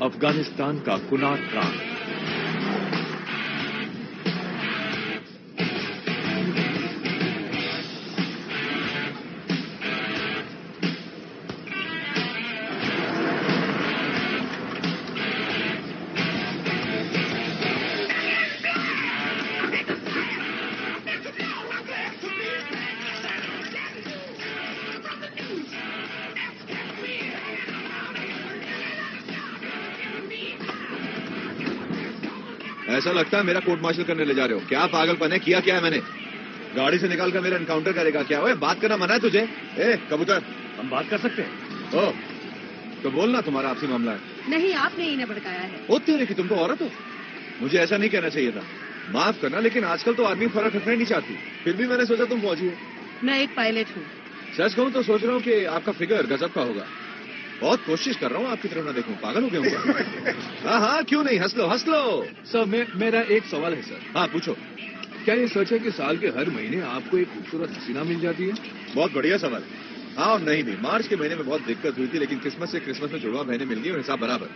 अफगानिस्तान का कुनार प्रांत। ऐसा लगता है मेरा कोर्ट मार्शल करने ले जा रहे हो। क्या पागलपन है? किया क्या है मैंने? गाड़ी से निकालकर मेरा एनकाउंटर करेगा क्या? ओए, बात करना मना है तुझे? ए कबूतर, हम बात कर सकते हैं। ओ तो बोलना, तुम्हारा आपसी मामला है। नहीं, आपने इन्हें भड़काया है। ओ तेरे की, तुम तो औरत हो। मुझे ऐसा नहीं कहना चाहिए था। माफ करना, लेकिन आजकल तो आदमी फर्क रखना ही नहीं चाहती। फिर भी मैंने सोचा तुम फौजी हो। मैं एक पायलट हूँ। सच कहूं तो सोच रहा हूँ कि आपका फिगर गजब का होगा। बहुत कोशिश कर रहा हूँ आपकी तरफ ना देखूं। पागल हो गया हूँ। हाँ हाँ, क्यों नहीं, हंस लो हंस लो। सर, मेरा एक सवाल है सर। हाँ पूछो। क्या ये सच है कि साल के हर महीने आपको एक खूबसूरत हसीना मिल जाती है? बहुत बढ़िया सवाल। हाँ और नहीं भी। मार्च के महीने में बहुत दिक्कत हुई थी, लेकिन किस्मत से क्रिसमस में जुड़वा महीने मिल गई और हिसाब बराबर।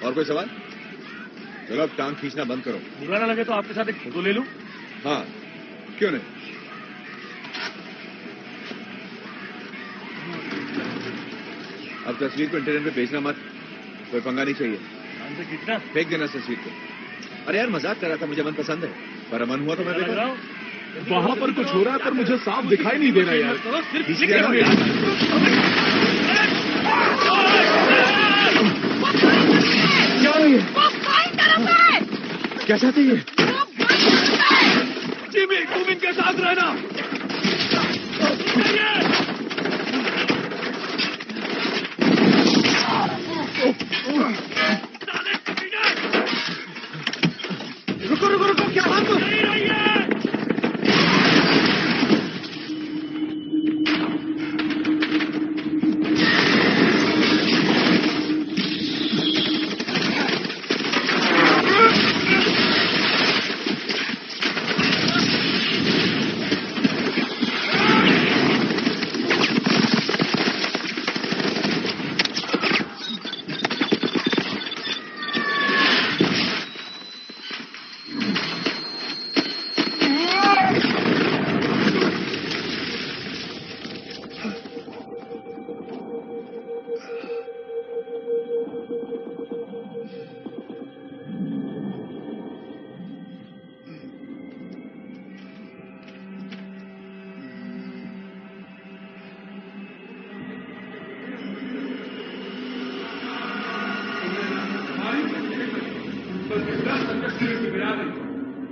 और कोई सवाल? चलो अब टांग खींचना बंद करो। बुरा ना लगे तो आपके साथ एक फोटो ले लूं? हाँ क्यों नहीं। अब तस्वीर को इंटरनेट पे भेजना मत, कोई पंगा नहीं चाहिए। ध्यान से खींचना। फेंक देना तस्वीर को। अरे यार मजाक कर रहा था, मुझे मन पसंद है, पर मन हुआ तो मैं लग रहा हूं। वहां पर कुछ हो रहा है पर मुझे साफ दिखाई नहीं दे रहा यार। खींच लिया ना यार। क्या है ये? क्या चाहती है? जिमी, तुम इनके साथ रहना। रुको रुको रुको, क्या बात?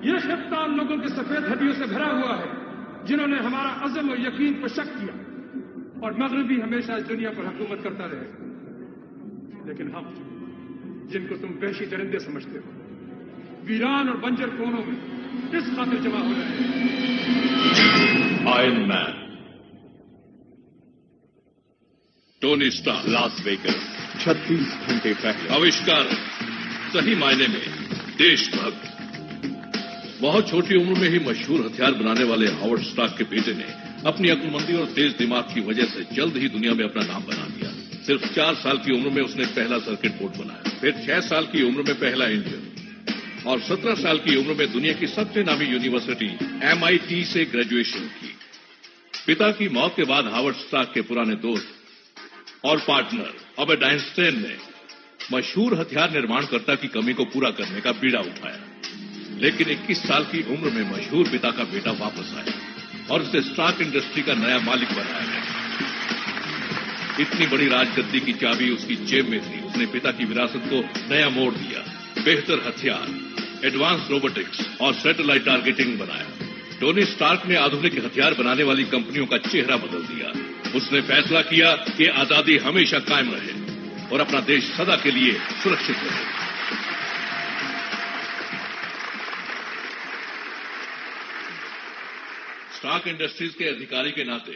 ये खित्ता उन लोगों की सफेद हड्डियों से भरा हुआ है जिन्होंने हमारा अज़म और यकीन पर शक किया, और मगरबी हमेशा इस दुनिया पर हुकूमत करता रहे। लेकिन हम, जिनको तुम वहशी दरिंदे समझते हो, वीरान और बंजर कोनों में किस खातिर जमा हो रहे हैं? Iron Man, Tony Stark, Las Vegas 36 घंटे पहले। आविष्कार, सही मायने में देशभक्त। बहुत छोटी उम्र में ही मशहूर हथियार बनाने वाले हावर्ड स्टार्क के बेटे ने अपनी अक्लमंदी और तेज दिमाग की वजह से जल्द ही दुनिया में अपना नाम बना दिया। सिर्फ 4 साल की उम्र में उसने पहला सर्किट बोर्ड बनाया, फिर 6 साल की उम्र में पहला इंजन, और 17 साल की उम्र में दुनिया की सबसे नामी यूनिवर्सिटी MIT से ग्रेजुएशन की। पिता की मौत के बाद हावर्ड स्टार्क के पुराने दोस्त और पार्टनर अल्बर्ट आइंस्टाइन ने मशहूर हथियार निर्माणकर्ता की कमी को पूरा करने का बीड़ा उठाया। लेकिन 21 साल की उम्र में मशहूर पिता का बेटा वापस आया और उसे स्टार्क इंडस्ट्री का नया मालिक बनाया गया। इतनी बड़ी राजगद्दी की चाबी उसकी जेब में थी। उसने पिता की विरासत को नया मोड़ दिया, बेहतर हथियार, एडवांस रोबोटिक्स और सैटेलाइट टारगेटिंग बनाया। टोनी स्टार्क ने आधुनिक हथियार बनाने वाली कंपनियों का चेहरा बदल दिया। उसने फैसला किया कि आजादी हमेशा कायम रहे और अपना देश सदा के लिए सुरक्षित रहे। स्टार्क इंडस्ट्रीज के अधिकारी के नाते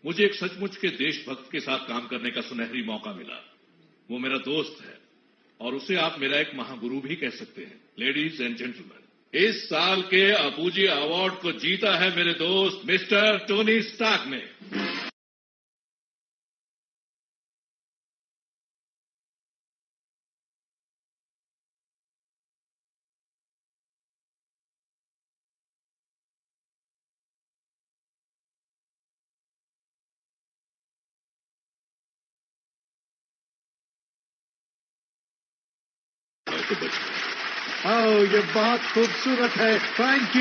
मुझे एक सचमुच के देशभक्त के साथ काम करने का सुनहरी मौका मिला। वो मेरा दोस्त है और उसे आप मेरा एक महागुरु भी कह सकते हैं। लेडीज एंड जेंटलमैन, इस साल के अपूजी अवार्ड को जीता है मेरे दोस्त मिस्टर टोनी स्टार्क ने। तो बच गए। ओह, ये बहुत खूबसूरत है। Thank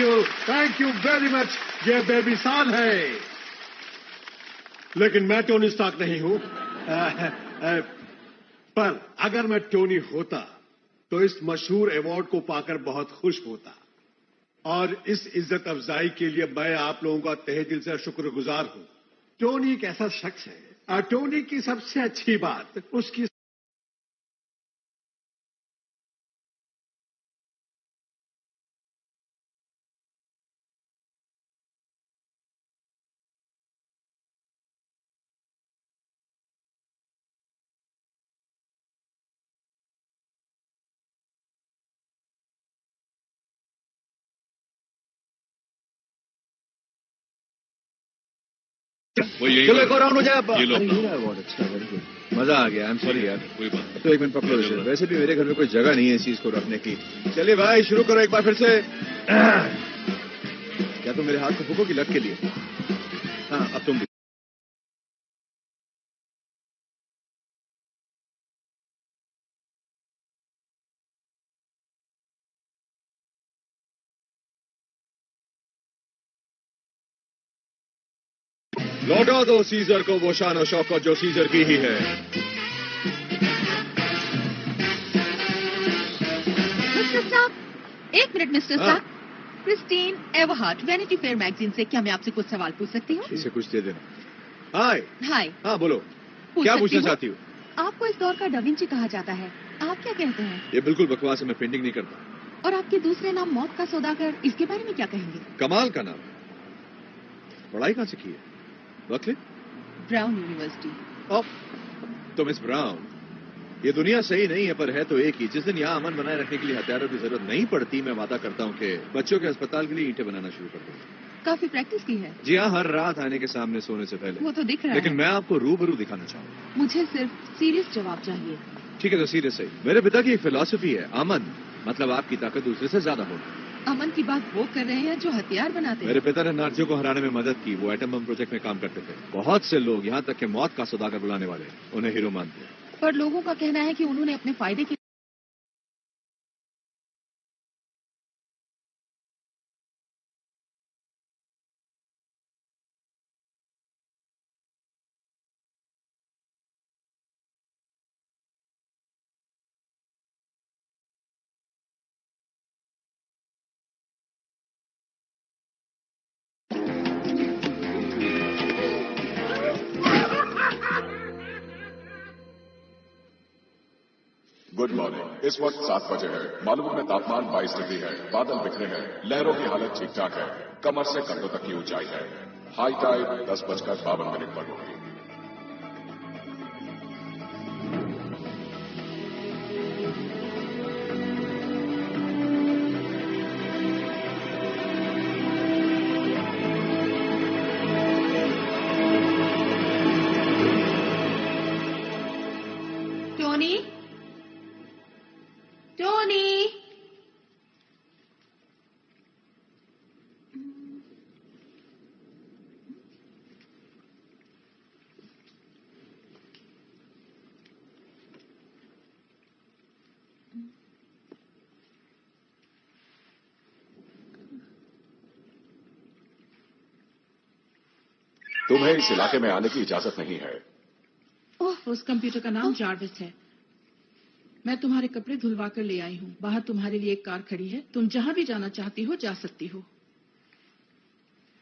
you very much. ये बेमिसाल है। लेकिन मैं टोनी स्टार्क नहीं हूं। पर अगर मैं टोनी होता तो इस मशहूर अवार्ड को पाकर बहुत खुश होता। और इस इज्जत अफजाई के लिए मैं आप लोगों का तहे दिल से शुक्रगुजार हूं। टोनी एक ऐसा शख्स है, टोनी की सबसे अच्छी बात उसकी वो यही चलो एक और राउंड हो जाए अब। ये लो अरे, अपना। ये रहा अवार्ड। अच्छा, वेरी गुड। मजा आ गया। आई एम सॉरी यार। कोई बात नहीं। तो एक मिनट पकड़ो इसे। वैसे भी मेरे घर में कोई जगह नहीं है इस चीज को रखने की। चलिए भाई, शुरू करो एक बार फिर से। क्या तुम मेरे हाथ को फूकोगी लक के लिए? हाँ, अब तुम भी। लौटा दो सीजर को वो शान और शौकत जो सीजर की ही है। मिस्टर स्टार्क, एक मिनट मिस्टर हाँ। Stark. Christine Everhart, Vanity Fair magazine से क्या मैं आपसे कुछ सवाल पूछ सकती हूँ? इसे कुछ दे देना। हाय। हाय। हाँ, बोलो। पूछ क्या सकती पूछना हूँ? चाहती हो? आपको इस दौर का डाविंची कहा जाता है, आप क्या कहते हैं? ये बिल्कुल बकवास है। मैं पेंटिंग नहीं करता। और आपके दूसरे नाम मौत का सौदागर, इसके बारे में क्या कहेंगे? कमाल का नाम। पढ़ाई कहाँ से की है? बर्कले? Brown university. तो मिस ब्राउन, ये दुनिया सही नहीं है पर है तो एक ही। जिस दिन यहाँ अमन बनाए रखने के लिए हथियारों की जरूरत नहीं पड़ती, मैं वादा करता हूँ कि बच्चों के अस्पताल के लिए ईंटें बनाना शुरू कर दूंगा। काफी प्रैक्टिस की है। जी हाँ, हर रात आने के सामने सोने से पहले। वो तो दिख रहा लेकिन है। मैं आपको रूबरू दिखाना चाहूंगा। मुझे सिर्फ सीरियस जवाब चाहिए। ठीक है, तो सीरियस है। मेरे पिता की एक फिलॉसफी है, अमन मतलब आपकी ताकत दूसरे से ज्यादा होना। अमन की बात वो कर रहे हैं जो हथियार बनाते हैं। मेरे पिता ने नाजियों को हराने में मदद की। वो एटम बम प्रोजेक्ट में काम करते थे। बहुत से लोग, यहाँ तक कि मौत का सौदागर बुलाने वाले, उन्हें हीरो मानते हैं। पर लोगों का कहना है कि उन्होंने अपने फायदे के गुड मॉर्निंग। इस वक्त 7 बजे है। मालूम में तापमान 22 डिग्री है। बादल बिखरे हैं। लहरों की हालत ठीक ठाक है। कमर से कंधों तक की ऊंचाई है। हाई टाइड 10:52 पर होगी। टोनी, टोनी, तुम्हें इस इलाके में आने की इजाजत नहीं है। ओह, उस कंप्यूटर का नाम जार्विस है। मैं तुम्हारे कपड़े धुलवा कर ले आई हूँ। बाहर तुम्हारे लिए एक कार खड़ी है। तुम जहाँ भी जाना चाहती हो जा सकती हो।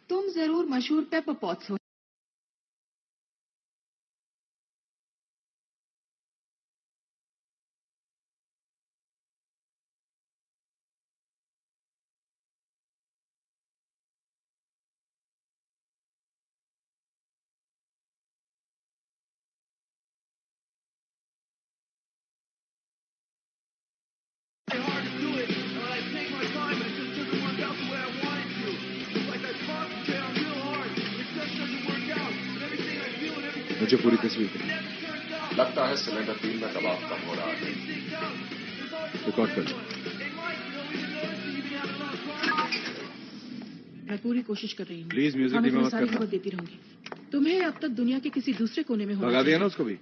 तुम जरूर मशहूर पेपर पॉट्स हो। मुझे पूरी तस्वीर दे। लगता है सिलेंडर 3 में दबाव कम हो रहा है। रिकॉर्ड कर लो। मैं पूरी कोशिश कर रही हूँ। Please, music मैं धीमा तुम्हें मत सारी करना। खबर देती रहूंगी। तुम्हें अब तक दुनिया के किसी दूसरे कोने में होना भगा दिया चाहिए। ना उसको भी?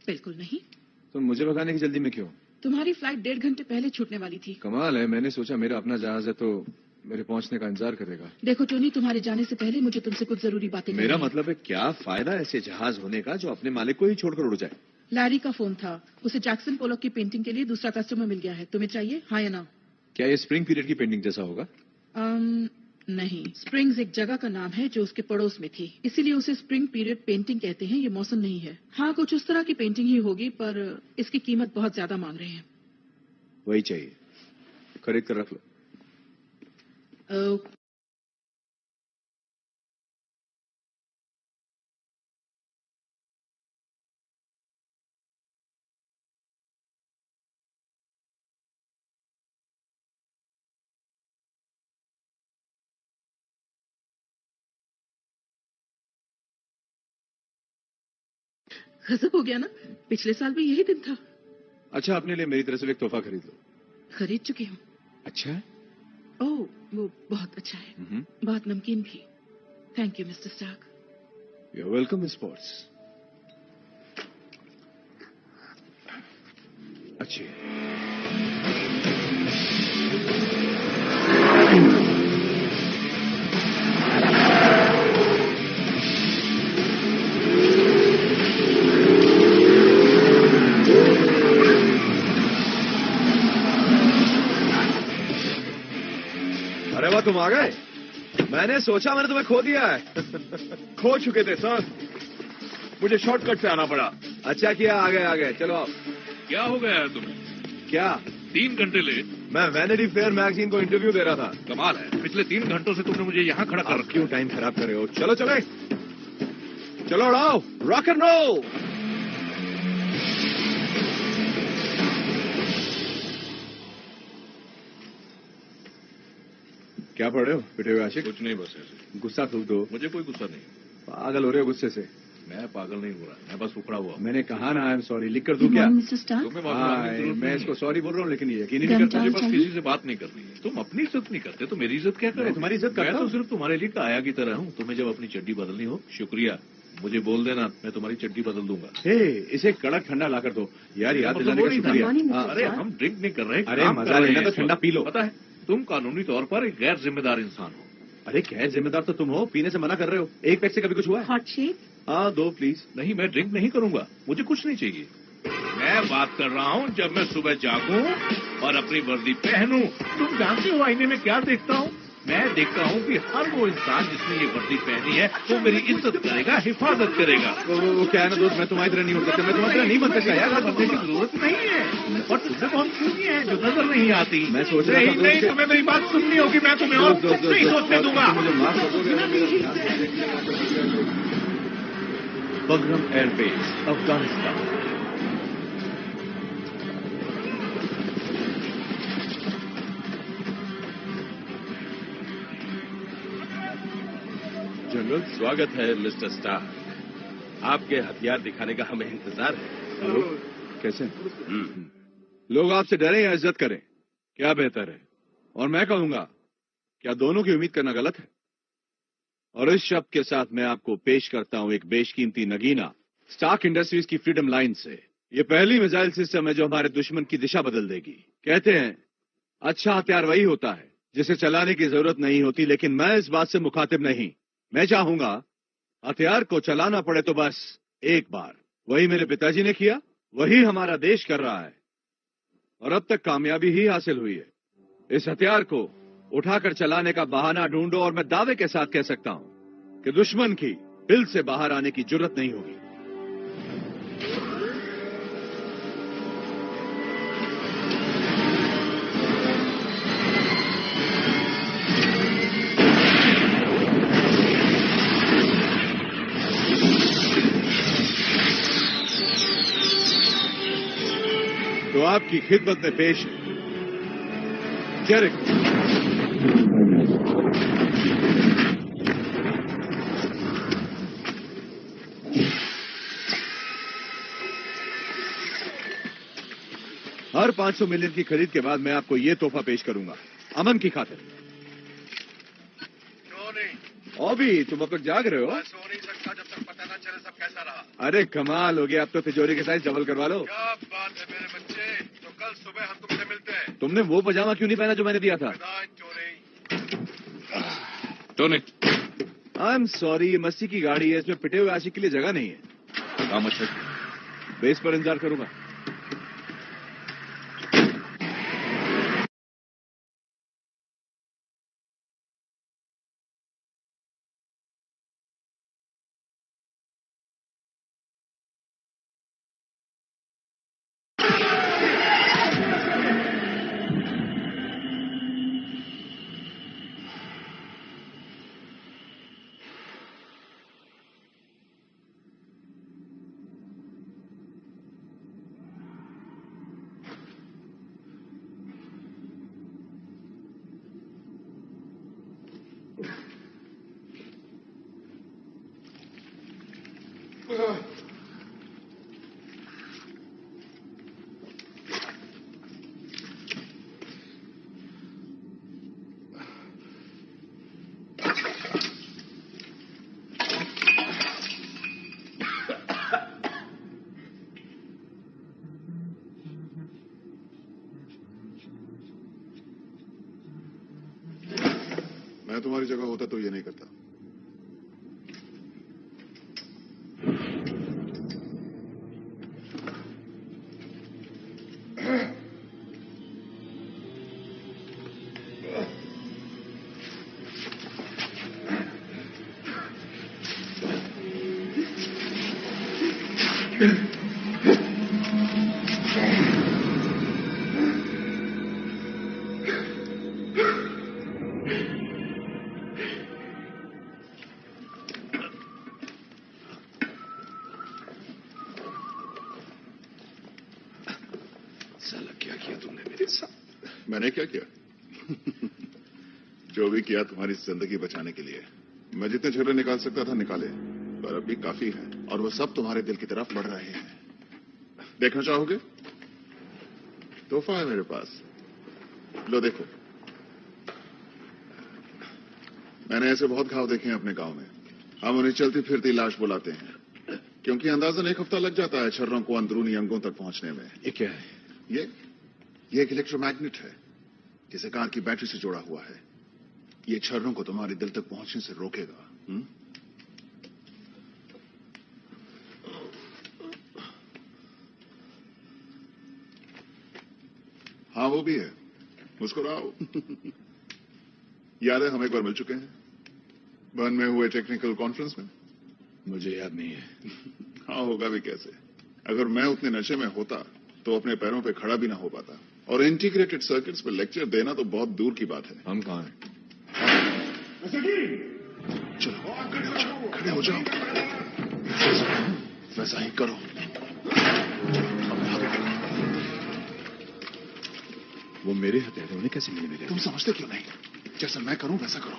बिल्कुल नहीं। तो मुझे भगाने की जल्दी में क्यों? तुम्हारी फ्लाइट 1.5 घंटे पहले छूटने वाली थी। कमाल है, मैंने सोचा मेरा अपना जहाज है तो मेरे पहुंचने का इंतजार करेगा। देखो टोनी, तुम्हारे जाने से पहले मुझे तुमसे कुछ जरूरी बातें करनी मेरा है। मतलब है क्या फायदा ऐसे जहाज होने का जो अपने मालिक को ही छोड़कर उड़ जाए। लैरी का फोन था, उसे जैक्सन पोलॉक की पेंटिंग के लिए दूसरा कस्टमर मिल गया है। तुम्हें चाहिए, हाँ या ना? क्या ये स्प्रिंग पीरियड की पेंटिंग जैसा होगा? नहीं, स्प्रिंग्स एक जगह का नाम है जो उसके पड़ोस में थी, इसीलिए उसे स्प्रिंग पीरियड पेंटिंग कहते हैं। ये मौसम नहीं है। हाँ, कुछ उस तरह की पेंटिंग ही होगी, पर इसकी कीमत बहुत ज्यादा मांग रहे हैं। वही चाहिए, खरीद कर रख लो। गजब हो गया ना, पिछले साल भी यही दिन था। अच्छा, अपने लिए मेरी तरफ से एक तोहफा खरीद लो। खरीद चुकी हूँ। अच्छा है? ओह, वो बहुत अच्छा है, बहुत नमकीन भी। Thank you mister Stark. You are welcome sports. अच्छी तुम आ गए। मैंने सोचा मैंने तुम्हें खो दिया है। खो चुके थे सर, मुझे शॉर्टकट से आना पड़ा। अच्छा किया, आ गए। चलो आप। क्या हो गया है तुम्हें? क्या? 3 घंटे लेट? मैं वैनिटी फेयर मैगजीन को इंटरव्यू दे रहा था। कमाल है, पिछले 3 घंटों से तुमने मुझे यहाँ खड़ा कर रखा। क्यों टाइम खराब कर रहे हो? चलो चले, चलो उड़ाओ, रॉक एंड रोल। क्या पढ़ रहे हो पिटे हुए आशिक? कुछ नहीं, बस ऐसे। गुस्सा थूक दो। मुझे कोई गुस्सा नहीं। पागल हो रहे हो गुस्से से? मैं पागल नहीं हो रहा, मैं बस उखड़ा हुआ। मैंने कहा ना आई एम सॉरी, लिख कर दूं क्या? मैं इसको सॉरी बोल रहा हूँ लेकिन ये यकीन नहीं करता। मुझे बस किसी से बात नहीं करनी है। तुम अपनी इज्जत नहीं करते तो मेरी इज्जत क्या करो? तुम्हारी इज्जत करता हूं। मैं तो सिर्फ तुम्हारे लिए आया की तरह हूँ। तुम्हें जब अपनी चड्डी बदलनी हो, शुक्रिया, मुझे बोल देना, मैं तुम्हारी चड्डी बदल दूंगा। इसे कड़क ठंडा ला कर दो यार, याद दिलाने का शुक्रिया। अरे हम ड्रिंक नहीं कर रहे। अरे मजा लेना तो ठंडा पी लो। पता है, तुम कानूनी तौर पर एक गैर जिम्मेदार इंसान हो। अरे गैर जिम्मेदार तो तुम हो, पीने से मना कर रहे हो। एक पैक से कभी कुछ हुआ है? Hot shake? हाँ 2 प्लीज। नहीं, मैं ड्रिंक नहीं करूंगा, मुझे कुछ नहीं चाहिए। मैं बात कर रहा हूँ जब मैं सुबह जागूं और अपनी वर्दी पहनूं। तुम जानते हो आईने में क्या देखता हूँ? मैं देखता हूँ कि हर वो इंसान जिसने ये वर्दी पहनी है वो मेरी इज्जत करेगा, हिफाजत करेगा। वो क्या है ना दोस्त, मैं तुम्हारी तरह नहीं हो सकता। मैं तुम्हारी तरह नहीं बन सकता यार। बनने की जरूरत नहीं है, और तुझे बहुत खूबी है जो नजर नहीं आती। मैं सोच रहा था नहीं, तुम्हें मेरी बात सुननी होगी। मैं तुम्हें और कुछ नहीं सोचने दूंगा। मुझे माफ कर दोगे? बगरम एयरबेस, अफगानिस्तान। जनरल, स्वागत है मिस्टर स्टार। आपके हथियार दिखाने का हमें इंतजार है। हेलो, कैसे? लोग आपसे डरें या इज्जत करें, क्या बेहतर है? और मैं कहूंगा, क्या दोनों की उम्मीद करना गलत है? और इस शब्द के साथ मैं आपको पेश करता हूं एक बेशकीमती नगीना स्टार्क इंडस्ट्रीज की फ्रीडम लाइन से। ये पहली मिसाइल सिस्टम है जो हमारे दुश्मन की दिशा बदल देगी। कहते हैं अच्छा हथियार वही होता है जिसे चलाने की जरूरत नहीं होती, लेकिन मैं इस बात से मुखातिब नहीं। मैं चाहूंगा हथियार को चलाना पड़े तो बस एक बार। वही मेरे पिताजी ने किया, वही हमारा देश कर रहा है, और अब तक कामयाबी ही हासिल हुई है। इस हथियार को उठाकर चलाने का बहाना ढूंढो और मैं दावे के साथ कह सकता हूं कि दुश्मन की दिल से बाहर आने की जरूरत नहीं होगी। तो आपकी खिदमत में पेश है जेरिको। हर 500 मिलियन की खरीद के बाद मैं आपको ये तोहफा पेश करूंगा, अमन की खातिर। अभी तुम अब तक जाग रहे हो? सो नहीं सकता जब तक पता ना चले सब कैसा रहा। अरे कमाल हो गया, अब तो तिजोरी के साइज डबल करवा लो। क्या बात है मेरे बच्चे, तो कल सुबह हम तुमसे मिलते हैं। तुमने वो पजामा क्यों नहीं पहना जो मैंने दिया था? टोनी, आई एम सॉरी, ये मस्ती की गाड़ी है, इसमें पिटे हुए आशिक के लिए जगह नहीं है। काम अच्छा। बेस पर इंतजार करूंगा। मैं तुम्हारी जगह होता तो ये नहीं करता। मैंने क्या किया? जो भी किया तुम्हारी जिंदगी बचाने के लिए। मैं जितने झगड़े निकाल सकता था निकाले, पर अभी काफी है और वो सब तुम्हारे दिल की तरफ बढ़ रहे हैं। देखना चाहोगे? तोहफा है मेरे पास, लो देखो। मैंने ऐसे बहुत घाव देखे हैं अपने गांव में। हम उन्हें चलती फिरती लाश बुलाते हैं, क्योंकि अंदाजन 1 हफ्ता लग जाता है छर्रों को अंदरूनी अंगों तक पहुंचने में। ये क्या है? ये एक इलेक्ट्रोमैग्नेट है, जिसे कार की बैटरी से जोड़ा हुआ है। ये छर्रों को तुम्हारे दिल तक पहुंचने से रोकेगा। हाँ, वो भी है। मुस्कुराओ। याद है हम एक बार मिल चुके हैं, बर्न में हुए टेक्निकल कॉन्फ्रेंस में? मुझे याद नहीं है। हाँ, होगा भी कैसे। अगर मैं उतने नशे में होता तो अपने पैरों पे खड़ा भी ना हो पाता, और इंटीग्रेटेड सर्किट्स पर लेक्चर देना तो बहुत दूर की बात है। हम कहाँ हैं? चलो खड़े हो जाओ। वैसा ही करो। वो मेरे हथियार उन्हें कैसे मिले मेरे? तुम समझते क्यों नहीं? जैसा मैं करूं वैसा करो।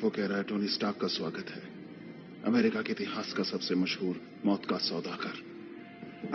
वो कह रहा है टोनी स्टार्क का स्वागत है, अमेरिका के इतिहास का सबसे मशहूर मौत का सौदागर।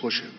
खुश है।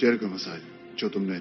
जेरिको मिसाइल जो तुमने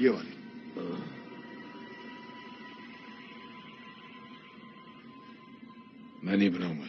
ये वाली। मैं नहीं बनाऊंगा।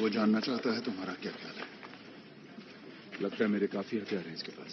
वो जानना चाहता है तुम्हारा क्या ख्याल है? लगता है मेरे काफी हथियार हैं इसके पास।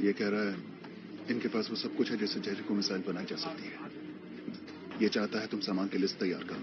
ये कह रहा है इनके पास वो सब कुछ है जिससे जेरिको मिसाइल बनाई जा सकती है। ये चाहता है तुम सामान की लिस्ट तैयार करो।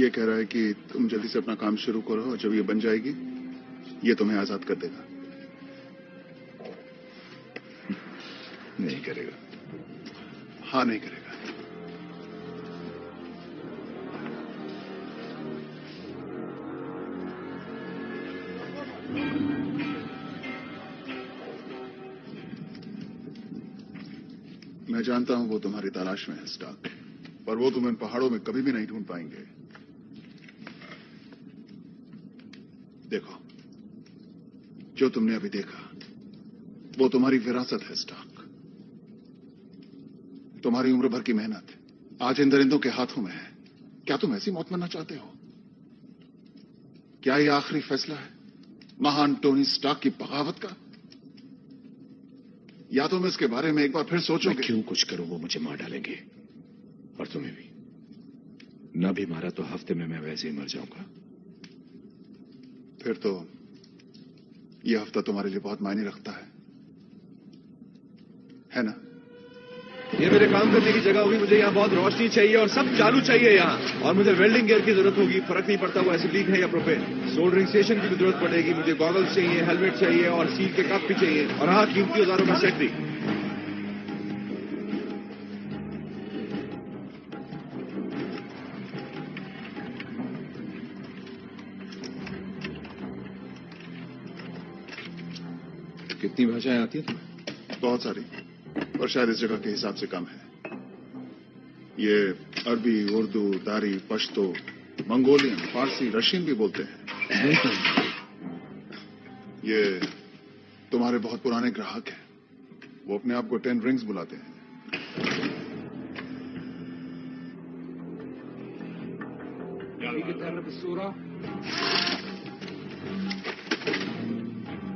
ये कह रहा है कि तुम जल्दी से अपना काम शुरू करो और जब ये बन जाएगी ये तुम्हें आजाद कर देगा। नहीं करेगा। हाँ नहीं करेगा। मैं जानता हूं वो तुम्हारी तलाश में है स्टार्क, पर वो तुम इन पहाड़ों में कभी भी नहीं ढूंढ पाएंगे। देखो, जो तुमने अभी देखा वो तुम्हारी विरासत है स्टार्क, तुम्हारी उम्र भर की मेहनत आज इन दरिंदों के हाथों में है। क्या तुम ऐसी मौत मरना चाहते हो? क्या ये आखिरी फैसला है महान टोनी स्टार्क की बगावत का? या तुम इसके बारे में एक बार फिर सोचोगे? मैं क्यों कुछ करूं, वो मुझे मार डालेंगे और तुम्हें भी। न भी मारा तो हफ्ते में मैं वैसे ही मर जाऊंगा। फिर तो यह हफ्ता तुम्हारे लिए बहुत मायने रखता है ना? ये मेरे काम करने की जगह होगी। मुझे यहाँ बहुत रोशनी चाहिए और सब चालू चाहिए यहाँ, और मुझे वेल्डिंग गियर की जरूरत होगी। फर्क नहीं पड़ता वो एसिडिक है या प्रोपेन। सोल्डरिंग स्टेशन की भी जरूरत पड़ेगी। मुझे गॉगल्स चाहिए, हेलमेट चाहिए और स्टील के कप भी चाहिए, और हाँ, कीमती औजारों का सेट भी। कितनी भाषाएं आती हैं तुम्हें? बहुत सारी, और शायद इस जगह के हिसाब से कम है। ये अरबी, उर्दू, दारी, पश्तो, मंगोलियन, फारसी, रशियन भी बोलते हैं। ये तुम्हारे बहुत पुराने ग्राहक हैं। वो अपने आप को 10 रिंग्स बुलाते हैं।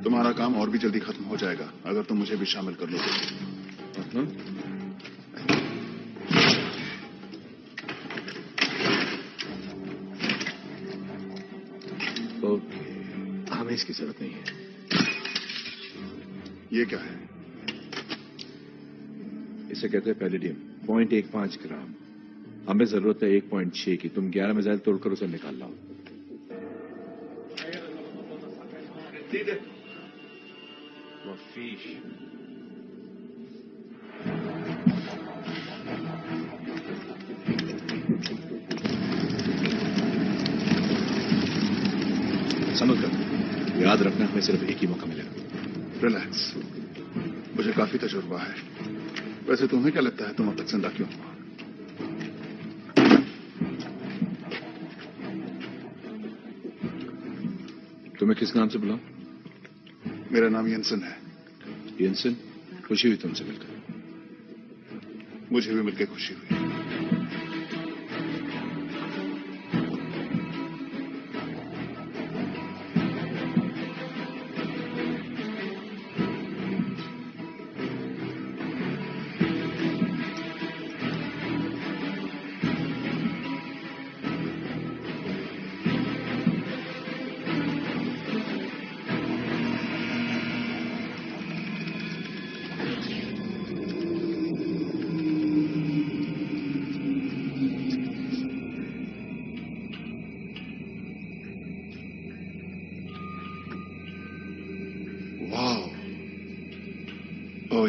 तुम्हारा काम और भी जल्दी खत्म हो जाएगा अगर तुम मुझे भी शामिल कर लोगे। ओके, हमें इसकी जरूरत नहीं है। ये क्या है? इसे कहते हैं पैलेडियम, 0.15 ग्राम। हमें जरूरत है 1.6 की। तुम 11 मिसाइल तोड़कर उसे निकाल लाओ। समझ कर, याद रखना हमें सिर्फ एक ही मौका मिलेगा। रिलैक्स, मुझे काफी तजुर्बा है। वैसे तुम्हें क्या लगता है तुम अब तक जिंदा क्यों हो? तुम्हें किस नाम से बुलाऊं? मेरा नाम येंसन है। येंसन, खुशी हुई तुमसे मिलकर। मुझे भी मिलकर खुशी हुई।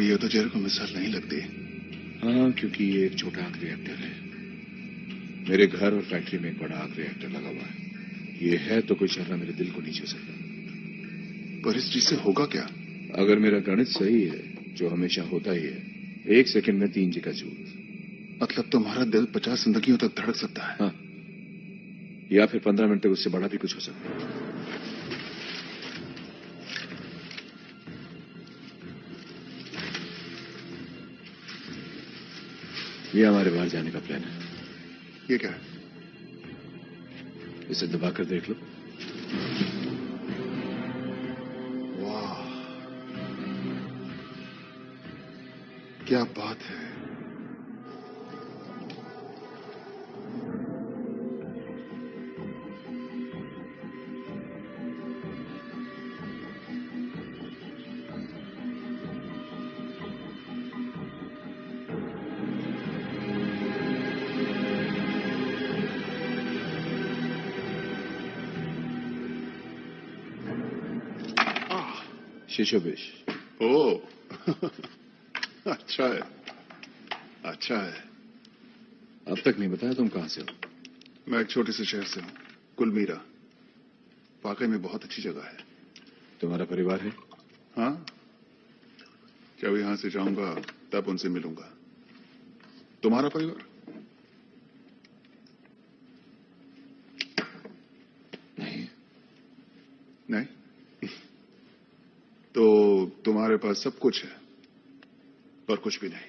ये तो जेरिको मिसाइल नहीं लगती। हाँ, क्योंकि ये एक छोटा आग रिएक्टर है। मेरे घर और फैक्ट्री में एक बड़ा आग रिएक्टर लगा हुआ है। ये है तो कोई शर्रा मेरे दिल को नहीं छू सकता। पर इस चीज से होगा क्या? अगर मेरा गणित सही है, जो हमेशा होता ही है, 1 सेकंड में 3 जगह जूत। मतलब तुम्हारा दिल 50 जिंदगियों तक धड़क सकता है? हाँ, या फिर 15 मिनट तक उससे बड़ा भी कुछ हो सकता है। ये हमारे बाहर जाने का प्लान है। ये क्या है? इसे दबाकर देख लो। क्या बात है। शिशोबिश। ओ अच्छा है, अच्छा है। अब तक नहीं बताया तुम कहां से हो? मैं एक छोटे से शहर से हूं, कुलमीरा। वाकई में बहुत अच्छी जगह है। तुम्हारा परिवार है? हाँ, जब यहां से जाऊंगा तब उनसे मिलूंगा। तुम्हारा परिवार? नहीं। नहीं? तो तुम्हारे पास सब कुछ है पर कुछ भी नहीं।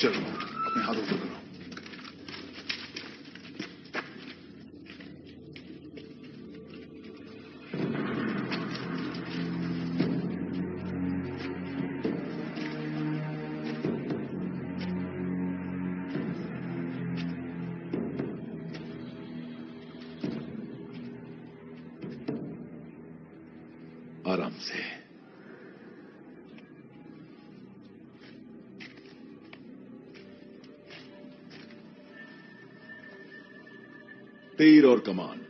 चलो अपने हाथ ऊपर करो। आराम से। तीर और कमान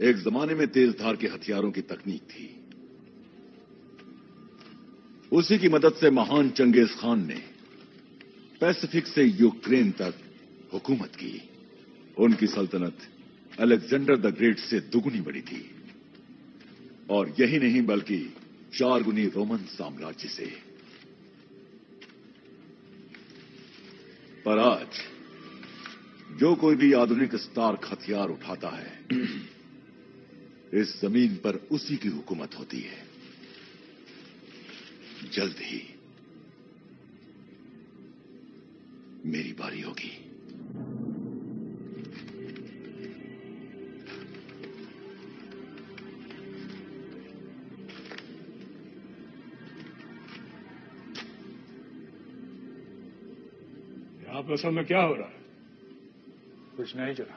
एक जमाने में तेज धार के हथियारों की तकनीक थी। उसी की मदद से महान चंगेज खान ने पैसिफिक से यूक्रेन तक हुकूमत की। उनकी सल्तनत अलेक्जेंडर द ग्रेट से दुगुनी बड़ी थी और यही नहीं बल्कि 4 गुनी रोमन साम्राज्य से। पर आज जो कोई भी आधुनिक स्टार्क हथियार उठाता है इस जमीन पर उसी की हुकूमत होती है। जल्द ही मेरी बारी होगी। आप असल में क्या हो रहा है? कुछ नहीं चला,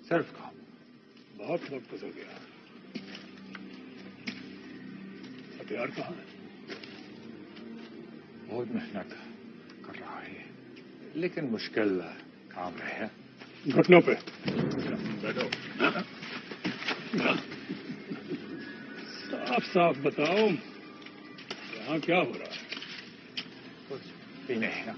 सिर्फ काम। बहुत वक्त गुजर गया। हथियार कहाँ है? बहुत मेहनत कर रहा है लेकिन मुश्किल काम है। घुटनों पे बैठो। साफ साफ बताओ यहाँ क्या हो रहा है? कुछ भी नहीं ना।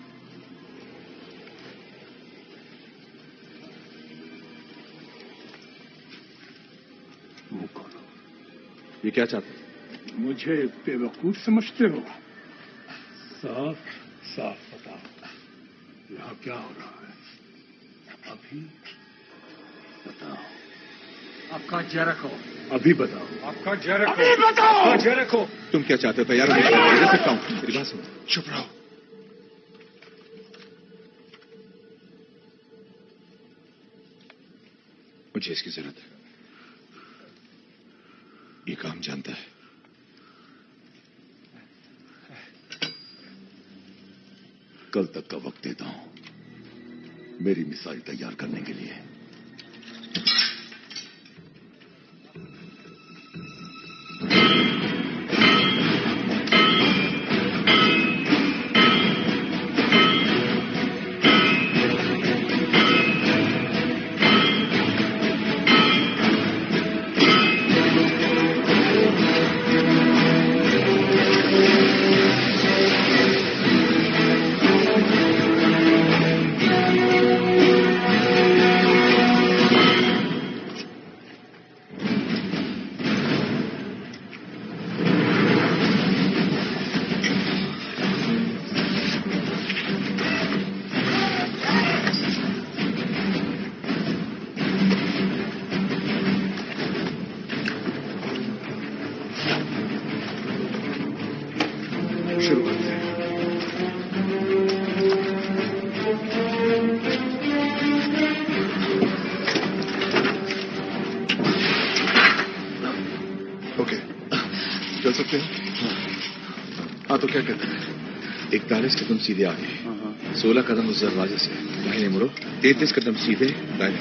ये क्या चाहते हैं? मुझे बेवकूफ समझते हो? साफ साफ बताओ यहाँ क्या हो रहा है? अभी बताओ। आपका जय रखो। अभी बताओ। आपका जय रखो। अभी बताओ। आपका जय रखो। तुम क्या चाहते हो? तैयार हो? दे सकता हूं। मेरी बात सुनो। चुप रहो। मुझे इसकी जरूरत है। ये काम जानता है। कल तक का वक्त देता हूं मेरी मिसाइल तैयार करने के लिए। चल सकते हैं? हाँ तो क्या कहते हैं? 41 कदम सीधे आगे, 16 कदम उस दरवाजे से दाहिने मुड़ो, 33 कदम सीधे दाहिने।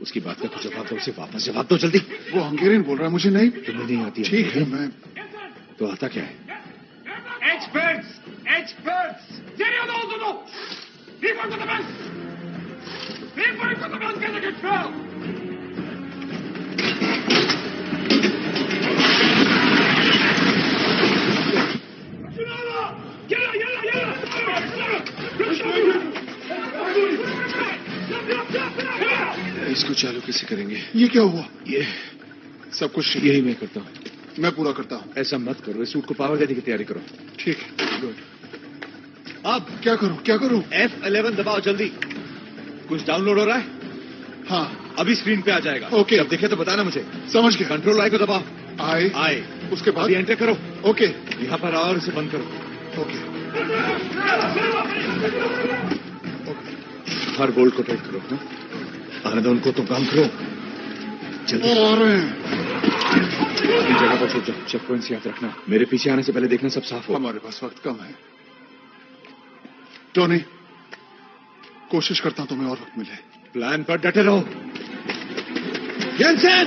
उसकी बात का कुछ जवाब दो, उसे वापस जवाब दो जल्दी। वो हंगेरियन बोल रहा है, मुझे नहीं तुम्हें नहीं आती है। ठीक है मैं तो आता क्या है? Experts! Serious oldu! People to the bank! People to the bank get the control! इसको चालू कैसे करेंगे? ये क्या हुआ? ये सब कुछ यही मैं करता हूँ। मैं पूरा करता हूँ। ऐसा मत करो, इस सूट को पावर देने की तैयारी करो। ठीक है। अब क्या करूँ? क्या करूँ? F11 दबाओ जल्दी। कुछ डाउनलोड हो रहा है? हाँ अभी स्क्रीन पे आ जाएगा। ओके। जब देखे तो बताना मुझे। समझ गया। कंट्रोल आई को दबाओ। आई। उसके बाद एंटर करो। ओके। यहाँ पर आओ और इसे बंद करो। ओके। हर बोल्ट को टाइट करो। आने दो उनको, तो काम करो जल्दी। आ रहे हैं। इन जगह पर छुप जाओ, चेक पॉइंट याद रखना। मेरे पीछे आने से पहले देखना सब साफ हो। हमारे पास वक्त कम है टोनी, कोशिश करता हूं तुम्हें और वक्त मिले। प्लान पर डटे रहो। जेनसेन!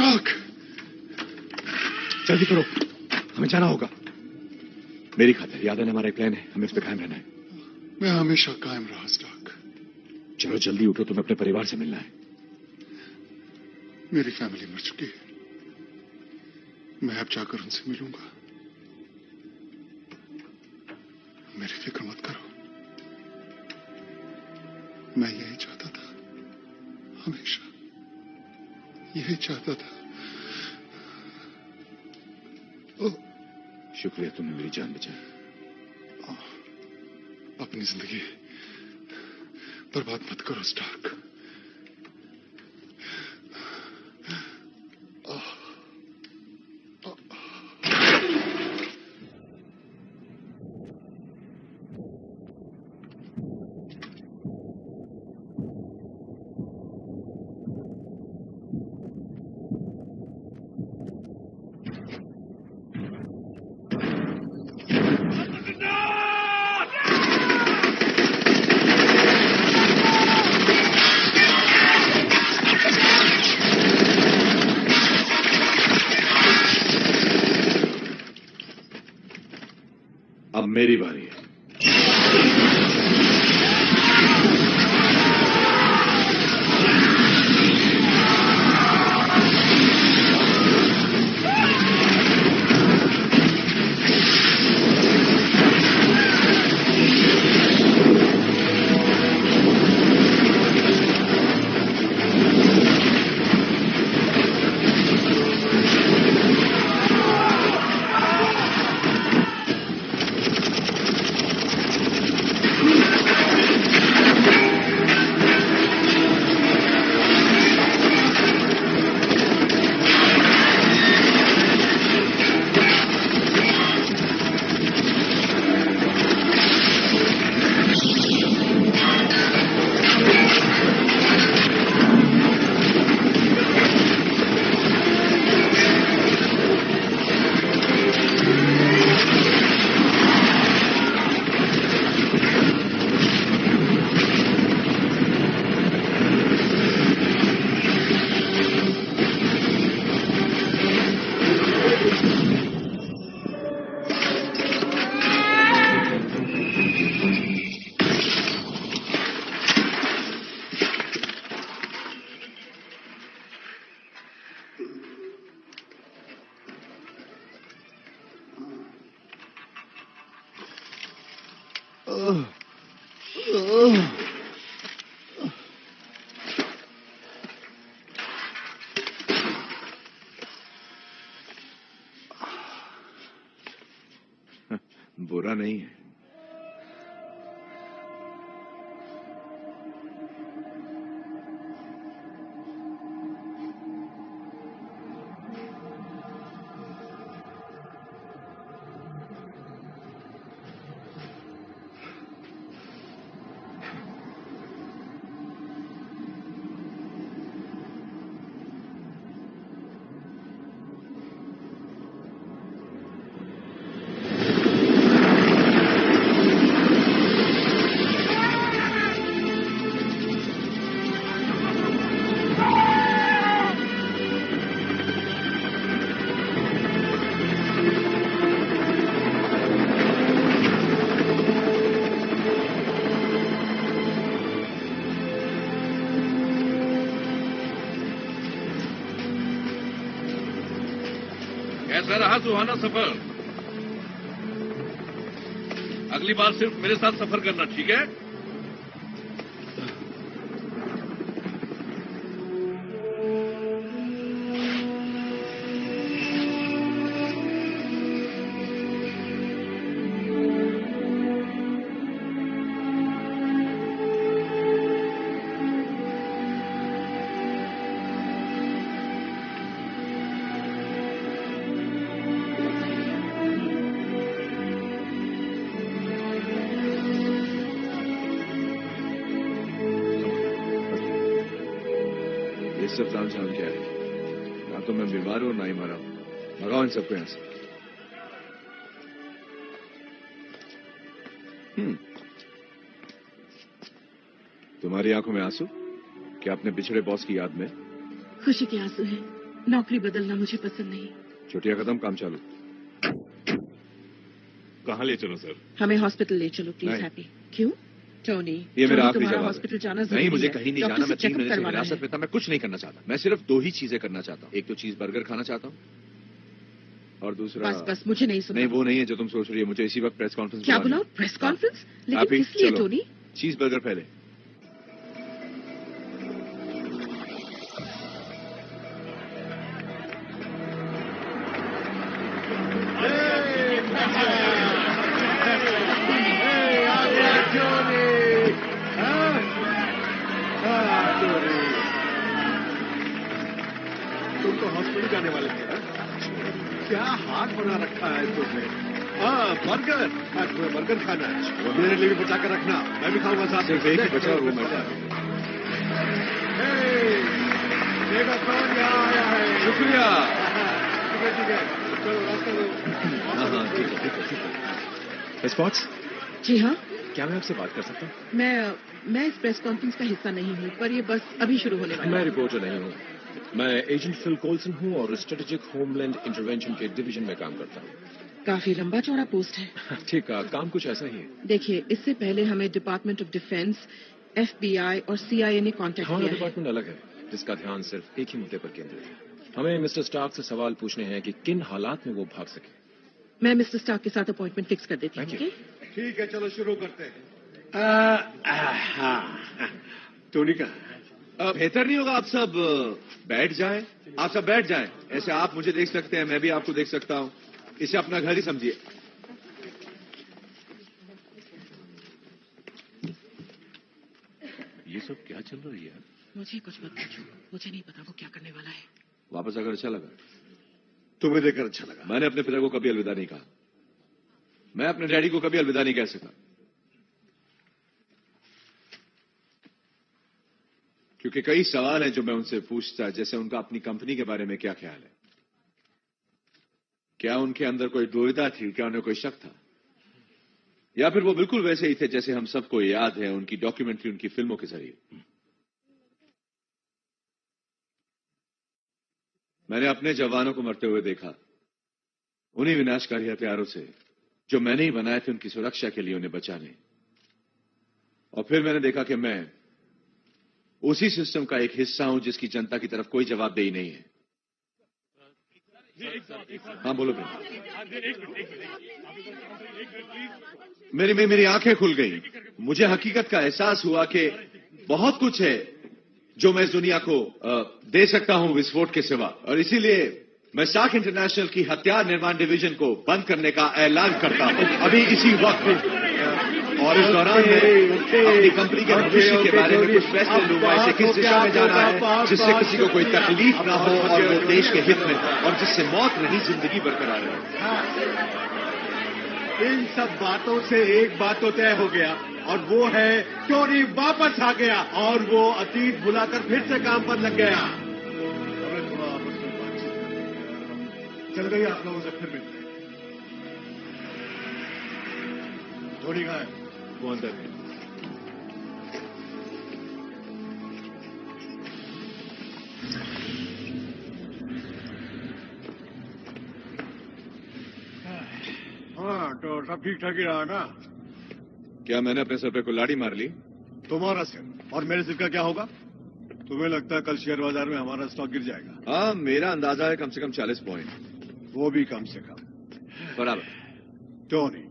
स्टार्क! जल्दी करो, हमें जाना होगा। मेरी खातिर याद है हमारा एक प्लान है, हमें इस पे कायम रहना है। मैं हमेशा कायम रहा स्टार्क। चलो जल्दी उठो, तुम्हें अपने परिवार से मिलना है। मेरी फैमिली मर चुकी है, मैं अब जाकर उनसे मिलूंगा। मेरी फिक्र मत करो, मैं यही चाहता था, हमेशा यही चाहता था। शुक्रिया, तुमने मेरी जान बचाई। अपनी जिंदगी बर्बाद मत करो स्टार्क। अब मेरी बारी है। बुरा नहीं है। कैसा रहा सुहाना सफर? अगली बार सिर्फ मेरे साथ सफर करना, ठीक है? सब जान क्या है, ना तो मैं बीमार हूं ना ही मरा हूं। भगाओ इन सबको यहां से। तुम्हारी आंखों में आंसू? क्या अपने बिछड़े बॉस की याद में? खुशी के आंसू हैं। नौकरी बदलना मुझे पसंद नहीं। छुट्टियां खत्म, काम चालू। कहाँ ले चलो सर? हमें हॉस्पिटल ले चलो प्लीज। नहीं। हैप्पी क्यों? टोनी, ये मेरा आखिरी तुम्हारा जवाब हॉस्पिटल जाना है। जरूरी नहीं, मुझे है। कहीं नहीं डॉक्टर जाना। से मैं 3 चेकअप महीने से करवाना हिरासत है। में था। मैं कुछ नहीं करना चाहता। मैं सिर्फ 2 ही चीजें करना चाहता हूँ। एक तो चीज बर्गर खाना चाहता हूँ और दूसरा बस मुझे नहीं सुना। नहीं, वो नहीं है जो तुम सोच रही है। मुझे इसी वक्त प्रेस कॉन्फ्रेंस क्या बुलाओ? Press conference? लेकिन हैप्पी, किस लिए चलो। टोनी? चीज बर्गर पहले। तुम तो हॉस्पिटल जाने वाले थे ना? क्या हाथ बना रखा है तुमने? हाँ, बर्गर। तुम्हें बर्गर खाना है? मेरे लिए भी बचा कर रखना। मैं भी खाऊंगा साथ। सिर्फ एक ही बचा और वो मैं खा। देखो कौन यहाँ आया है। शुक्रिया। ठीक है, चलो रास्ता लो। हाँ, ठीक है। स्पॉट्स? जी हाँ। क्या मैं आपसे बात कर सकता हूँ? मैं इस प्रेस कॉन्फ्रेंस का हिस्सा नहीं हूँ, पर ये बस अभी शुरू होने वाला है। मैं रिपोर्टर नहीं हूँ। मैं एजेंट फिल कोल्सन हूँ और स्ट्रेटेजिक होमलैंड इंटरवेंशन के डिवीजन में काम करता हूँ। काफी लंबा चौड़ा पोस्ट है। ठीक है, काम कुछ ऐसा ही है। देखिए, इससे पहले हमें डिपार्टमेंट ऑफ डिफेंस, FBI और CIA ने कांटेक्ट हमारा किया है। डिपार्टमेंट अलग है, जिसका ध्यान सिर्फ एक ही मुद्दे पर केंद्रित है। हमें मिस्टर स्टार्क से सवाल पूछने हैं कि किन हालात में वो भाग सके। मैं मिस्टर स्टार्क के साथ अपॉइंटमेंट फिक्स कर देती हूँ। ओके? ठीक है, चलो शुरू करते हैं। टोनी का बेहतर नहीं होगा आप सब बैठ जाएं? आप सब बैठ जाएं। ऐसे आप मुझे देख सकते हैं, मैं भी आपको देख सकता हूं। इसे अपना घर ही समझिए। ये सब क्या चल रहा है यार? मुझे कुछ मत पूछो, मुझे नहीं पता वो क्या करने वाला है। वापस आकर अच्छा लगा? तुम्हें देखकर अच्छा लगा। मैंने अपने पिता को कभी अलविदा नहीं कहा। मैं अपने डैडी को कभी अलविदा नहीं कह सका, क्योंकि कई सवाल हैं जो मैं उनसे पूछता, जैसे उनका अपनी कंपनी के बारे में क्या ख्याल है, क्या उनके अंदर कोई दुविधा थी, क्या उन्हें कोई शक था, या फिर वो बिल्कुल वैसे ही थे जैसे हम सबको याद है उनकी डॉक्यूमेंट्री, उनकी फिल्मों के जरिए। मैंने अपने जवानों को मरते हुए देखा, उन्हीं विनाशकारी हथियारों से जो मैंने ही बनाए थे उनकी सुरक्षा के लिए उन्हें बचाने। और फिर मैंने देखा कि मैं उसी सिस्टम का एक हिस्सा हूं जिसकी जनता की तरफ कोई जवाबदेही नहीं है। हाँ बोलो बेटा। मेरी आंखें खुल गई। मुझे हकीकत का एहसास हुआ कि बहुत कुछ है जो मैं इस दुनिया को दे सकता हूं विस्फोट के सिवा, और इसीलिए मैं स्टार्क इंटरनेशनल की हथियार निर्माण डिवीजन को बंद करने का ऐलान करता हूं अभी इसी वक्त। और इस दौरान मैं अपनी कंपनी के भविष्य के बारे में कुछ फैसले लूंगा, इसे किस दिशा में जाना है जिससे किसी को कोई तकलीफ ना हो और वो देश के हित में, और जिससे मौत नहीं जिंदगी बरकरार रहे। इन सब बातों से एक बात तो तय हो गया, और वो है टोनी वापस आ गया और वो अतीत भुलाकर फिर से काम पर लग गया। चल गई आप लोगों से फिर मिलते हैं। टोनी कहाँ है? वो अंदर है। हाँ, तो सब ठीक ठाक ही रहा ना? क्या मैंने अपने सर पे कुल्हाड़ी मार ली? तुम्हारा सिर और मेरे सिर का क्या होगा? तुम्हें लगता है कल शेयर बाजार में हमारा स्टॉक गिर जाएगा? हाँ, मेरा अंदाजा है कम से कम 40 पॉइंट। वो भी कम से कम। बराबर। टोनी,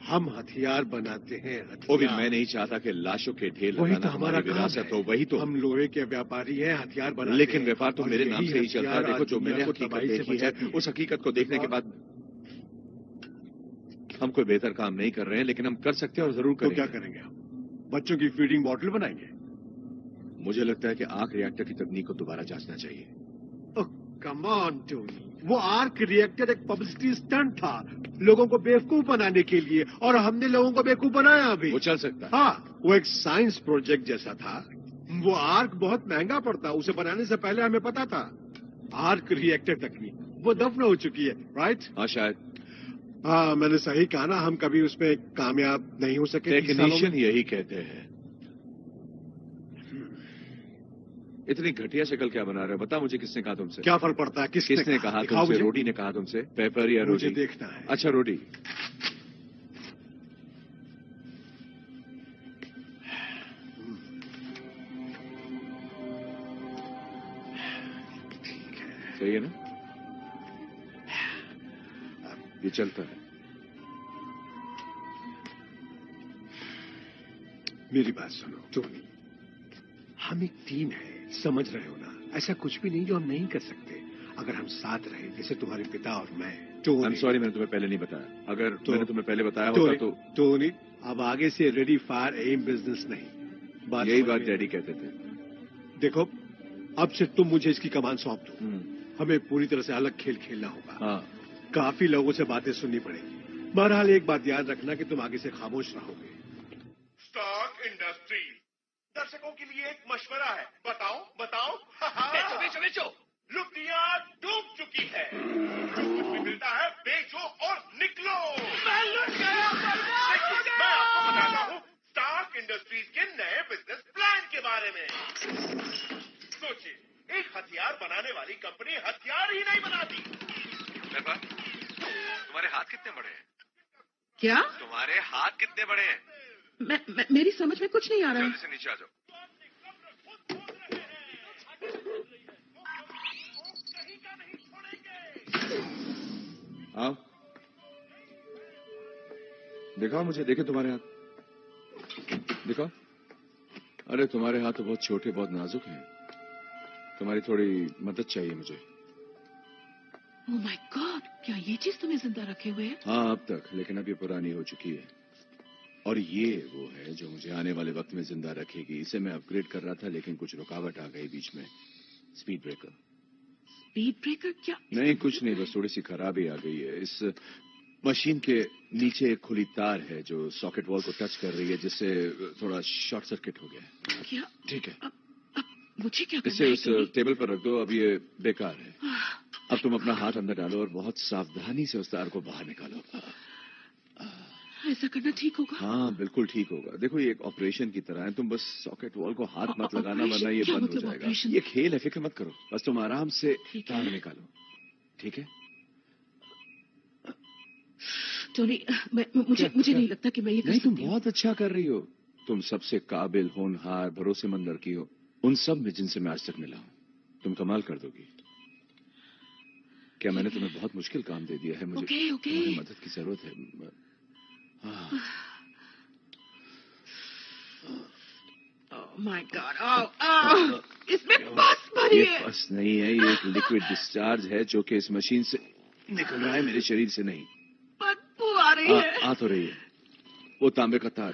हम हथियार बनाते हैं। वो भी मैं नहीं चाहता कि लाशों के ढेर लगाना हमारी विरासत हो। वही तो हम लोहे के व्यापारी हैं, हथियार बनाते लेकिन हैं। व्यापार तो मेरे नाम से ही चलता है। देखो, जो मैंने हकीकत तबाही से देखी है, उस हकीकत को देखने के बाद हम कोई बेहतर काम नहीं कर रहे हैं, लेकिन हम कर सकते हैं और जरूर करेंगे। तो क्या करेंगे हम? बच्चों की फीडिंग बॉटल बनाएंगे? मुझे लगता है कि आर्क रिएक्टर की तकनीक को दोबारा जांचना चाहिए। कम ऑन टोनी, वो आर्क रिएक्टर एक पब्लिसिटी स्टंट था लोगों को बेवकूफ बनाने के लिए, और हमने लोगों को बेवकूफ बनाया अभी। वो चल सकता है। हाँ, वो एक साइंस प्रोजेक्ट जैसा था। वो आर्क बहुत महंगा पड़ता, उसे बनाने से पहले हमें पता था। आर्क रिएक्टर तकनीक वो दफन हो चुकी है, राइट? हाँ शायद। हाँ, मैंने सही कहा ना, हम कभी उसमें कामयाब नहीं हो सके। टेक्नीशियन यही कहते हैं। इतनी घटिया शक्ल क्या बना रहे हो? बता मुझे, किसने कहा तुमसे? क्या फर्क पड़ता है? किसने कहा तुमसे? रोटी ने कहा तुमसे? पेपर या रोटी? मुझे देखना है। अच्छा, रोटी। सही है ना? ये चलता है। मेरी बात सुनो टोनी, हम एक टीम है, समझ रहे हो ना? ऐसा कुछ भी नहीं जो हम नहीं कर सकते अगर हम साथ रहे, जैसे तुम्हारे पिता और मैं। I'm sorry, मैंने तुम्हें पहले नहीं बताया। अगर मैंने तुम्हें पहले बताया होता तो टोनी, अब आगे से रेडी फॉर एम बिजनेस नहीं। यही बात डैडी कहते थे। देखो, अब से तुम मुझे इसकी कमान सौंप दो। हमें पूरी तरह से अलग खेल खेलना होगा। हाँ। काफी लोगों से बातें सुननी पड़ेगी। बहरहाल एक बात याद रखना कि तुम आगे से खामोश रहोगे। स्टॉक इंडस्ट्री दर्शकों के लिए एक मशवरा है। बताओ बताओ। बेचो बेचो बेचो। लुटिया डूब चुकी है। जो कुछ भी मिलता है बेचो और निकलो। मैं लुट गया। मैं आपको बताता हूँ स्टॉक इंडस्ट्रीज के नए बिजनेस प्लान के बारे में। सोचिए, एक हथियार बनाने वाली कंपनी हथियार ही नहीं बनाती। तुम्हारे हाथ कितने बड़े हैं? क्या? तुम्हारे हाथ कितने बड़े हैं? मेरी समझ में कुछ नहीं आ रहा है। जल्दी से नीचे आ जाओ। आओ, दिखाओ मुझे, देखे तुम्हारे हाथ, दिखाओ। अरे तुम्हारे हाथ तो बहुत छोटे, बहुत नाजुक हैं। तुम्हारी थोड़ी मदद चाहिए मुझे। ओह माय गॉड, क्या ये चीज तुम्हें जिंदा रखे हुए है? हाँ, अब तक, लेकिन अब ये पुरानी हो चुकी है। और ये वो है जो मुझे आने वाले वक्त में जिंदा रखेगी। इसे मैं अपग्रेड कर रहा था, लेकिन कुछ रुकावट आ गई बीच में। Speed breaker. स्पीड ब्रेकर क्या? नहीं, कुछ नहीं, बस थोड़ी सी खराबी आ गई है। इस मशीन के नीचे एक खुली तार है जो सॉकेट वॉल को टच कर रही है, जिससे थोड़ा शॉर्ट सर्किट हो गया। क्या? ठीक है, अब मुझे क्या करना इसे है? उस टेबल पर रख दो। अब ये बेकार है। अब तुम अपना हाथ अंदर डालो और बहुत सावधानी से उस तार को बाहर निकालो। ऐसा करना ठीक होगा? हाँ, बिल्कुल ठीक होगा। देखो, ये एक ऑपरेशन की तरह है। तुम बस सॉकेट वॉल को हाथ मत लगाना, वरना ये बंद हो जाएगा। ये खेल है, फिक्र मत करो। बस तुम आराम से तार निकालो, ठीक है? टोनी, मुझे नहीं लगता कि मैं ये कर सकती हूँ। तुम बहुत अच्छा कर रही हो। तुम सबसे काबिल, होनहार, भरोसेमंद लड़की हो उन सब में जिनसे मैं आज तक मिला हूँ। तुम कमाल कर दोगी। क्या मैंने तुम्हें बहुत मुश्किल काम दे दिया है? मुझे तुम्हारी मदद की जरूरत है। माय गॉड, इसमें पस भरी है। ये पस नहीं है, ये एक लिक्विड डिस्चार्ज है जो कि इस मशीन से निकल रहा है, मेरे शरीर से नहीं। बदबू आ रही है। आ तो रही है। वो तांबे का तार